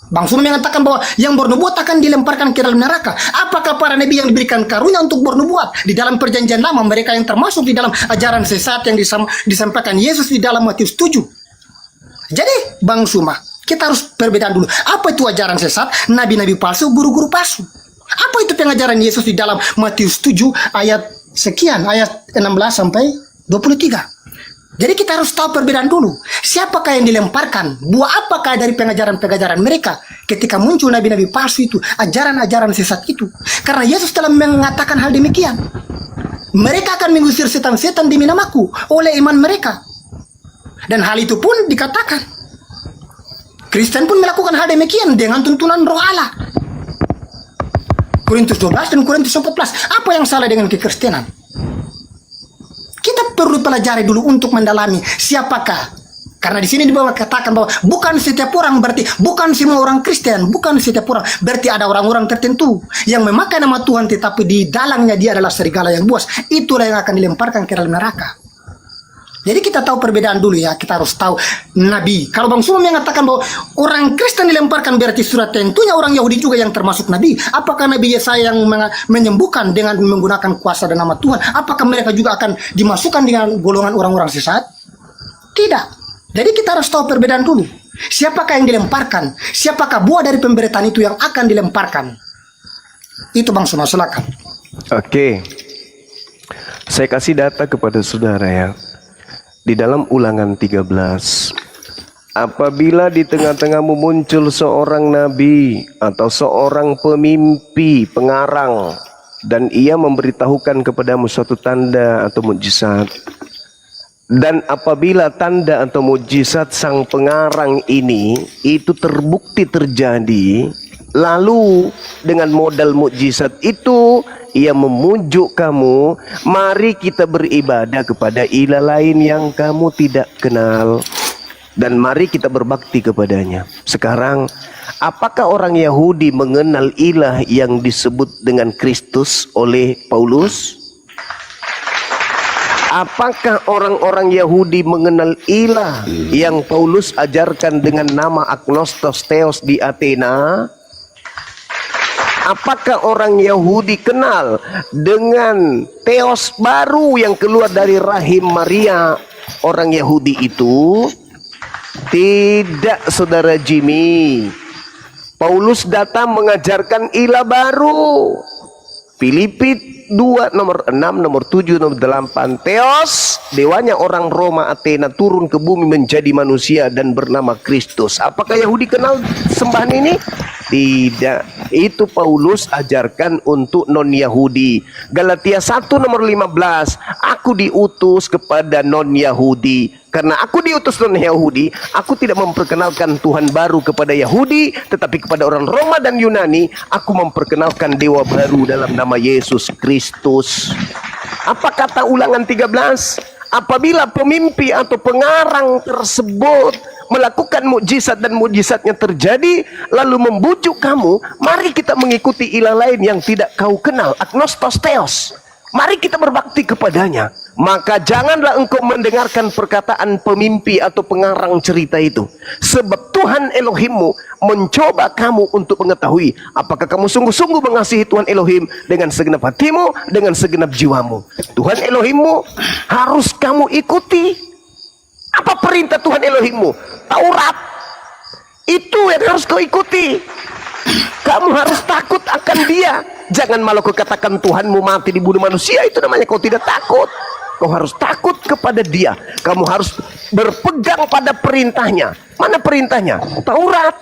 Bang Suma mengatakan bahwa yang bernubuat akan dilemparkan ke dalam neraka. Apakah para nabi yang diberikan karunia untuk bernubuat? Di dalam perjanjian lama mereka yang termasuk di dalam ajaran sesat yang disampaikan Yesus di dalam Matius 7. Jadi Bang Suma, kita harus perbedaan dulu. Apa itu ajaran sesat? Nabi-nabi palsu, guru-guru palsu. Apa itu pengajaran Yesus di dalam Matius 7 ayat sekian, ayat 16 sampai 23. Jadi kita harus tahu perbedaan dulu. Siapakah yang dilemparkan? Buah apakah dari pengajaran-pengajaran mereka ketika muncul nabi-nabi palsu itu, ajaran-ajaran sesat itu? Karena Yesus telah mengatakan hal demikian. Mereka akan mengusir setan-setan demi namaku oleh iman mereka. Dan hal itu pun dikatakan. Kristen pun melakukan hal demikian dengan tuntunan Roh Allah. Korintus 12 dan Korintus 14. Apa yang salah dengan kekristenan? Kita perlu pelajari dulu untuk mendalami siapakah. Karena di sini di bawah katakan bahwa bukan setiap orang, berarti bukan semua orang Kristen, bukan setiap orang, berarti ada orang-orang tertentu yang memakai nama Tuhan tetapi di dalamnya dia adalah serigala yang buas. Itulah yang akan dilemparkan ke dalam neraka. Jadi kita tahu perbedaan dulu ya, kita harus tahu nabi. Kalau Bang Suma mengatakan bahwa orang Kristen dilemparkan berarti sudah tentunya orang Yahudi juga yang termasuk nabi. Apakah Nabi Yesaya yang menyembuhkan dengan menggunakan kuasa dan nama Tuhan? Apakah mereka juga akan dimasukkan dengan golongan orang-orang sesat? Tidak. Jadi kita harus tahu perbedaan dulu. Siapakah yang dilemparkan? Siapakah buah dari pemberitaan itu yang akan dilemparkan? Itu Bang Suma, silakan. Oke. Saya kasih data kepada saudara ya. Di dalam Ulangan 13, apabila di tengah-tengahmu muncul seorang nabi atau seorang pemimpi, pengarang, dan ia memberitahukan kepadamu suatu tanda atau mukjizat, dan apabila tanda atau mukjizat sang pengarang ini itu terbukti terjadi, lalu dengan modal mukjizat itu ia memujuk kamu, mari kita beribadah kepada ilah lain yang kamu tidak kenal, dan mari kita berbakti kepadanya. Sekarang, apakah orang Yahudi mengenal ilah yang disebut dengan Kristus oleh Paulus? Apakah orang-orang Yahudi mengenal ilah yang Paulus ajarkan dengan nama Agnostos Theos di Athena? Apakah orang Yahudi kenal dengan Theos baru yang keluar dari rahim Maria orang Yahudi itu? Tidak, saudara Jimmy. Paulus datang mengajarkan ilah baru. Filipi 2 nomor 6, nomor 7, nomor 8. Theos, dewanya orang Roma Athena turun ke bumi menjadi manusia dan bernama Kristus. Apakah Yahudi kenal sembahan ini? Tidak. Itu Paulus ajarkan untuk non-Yahudi. Galatia 1 nomor 15. Aku diutus kepada non-Yahudi. Karena aku diutus non-Yahudi, aku tidak memperkenalkan Tuhan baru kepada Yahudi, tetapi kepada orang Roma dan Yunani, aku memperkenalkan dewa baru dalam nama Yesus Kristus. Apa kata Ulangan 13? Apabila pemimpi atau pengarang tersebut melakukan mukjizat dan mukjizatnya terjadi, lalu membujuk kamu, mari kita mengikuti ilah lain yang tidak kau kenal, Agnostos Theos. Mari kita berbakti kepadanya. maka janganlah engkau mendengarkan perkataan pemimpi atau pengarang cerita itu. Sebab Tuhan Elohimmu mencoba kamu untuk mengetahui apakah kamu sungguh-sungguh mengasihi Tuhan Elohim dengan segenap hatimu, dengan segenap jiwamu. Tuhan Elohimmu harus kamu ikuti. Apa perintah Tuhan Elohimmu? Taurat. Itu yang harus kau ikuti. Kamu harus takut akan Dia. Jangan malah kau katakan Tuhanmu mati dibunuh manusia. Itu namanya kau tidak takut. Kau harus takut kepada Dia. Kamu harus berpegang pada perintahnya. Mana perintahnya? Taurat.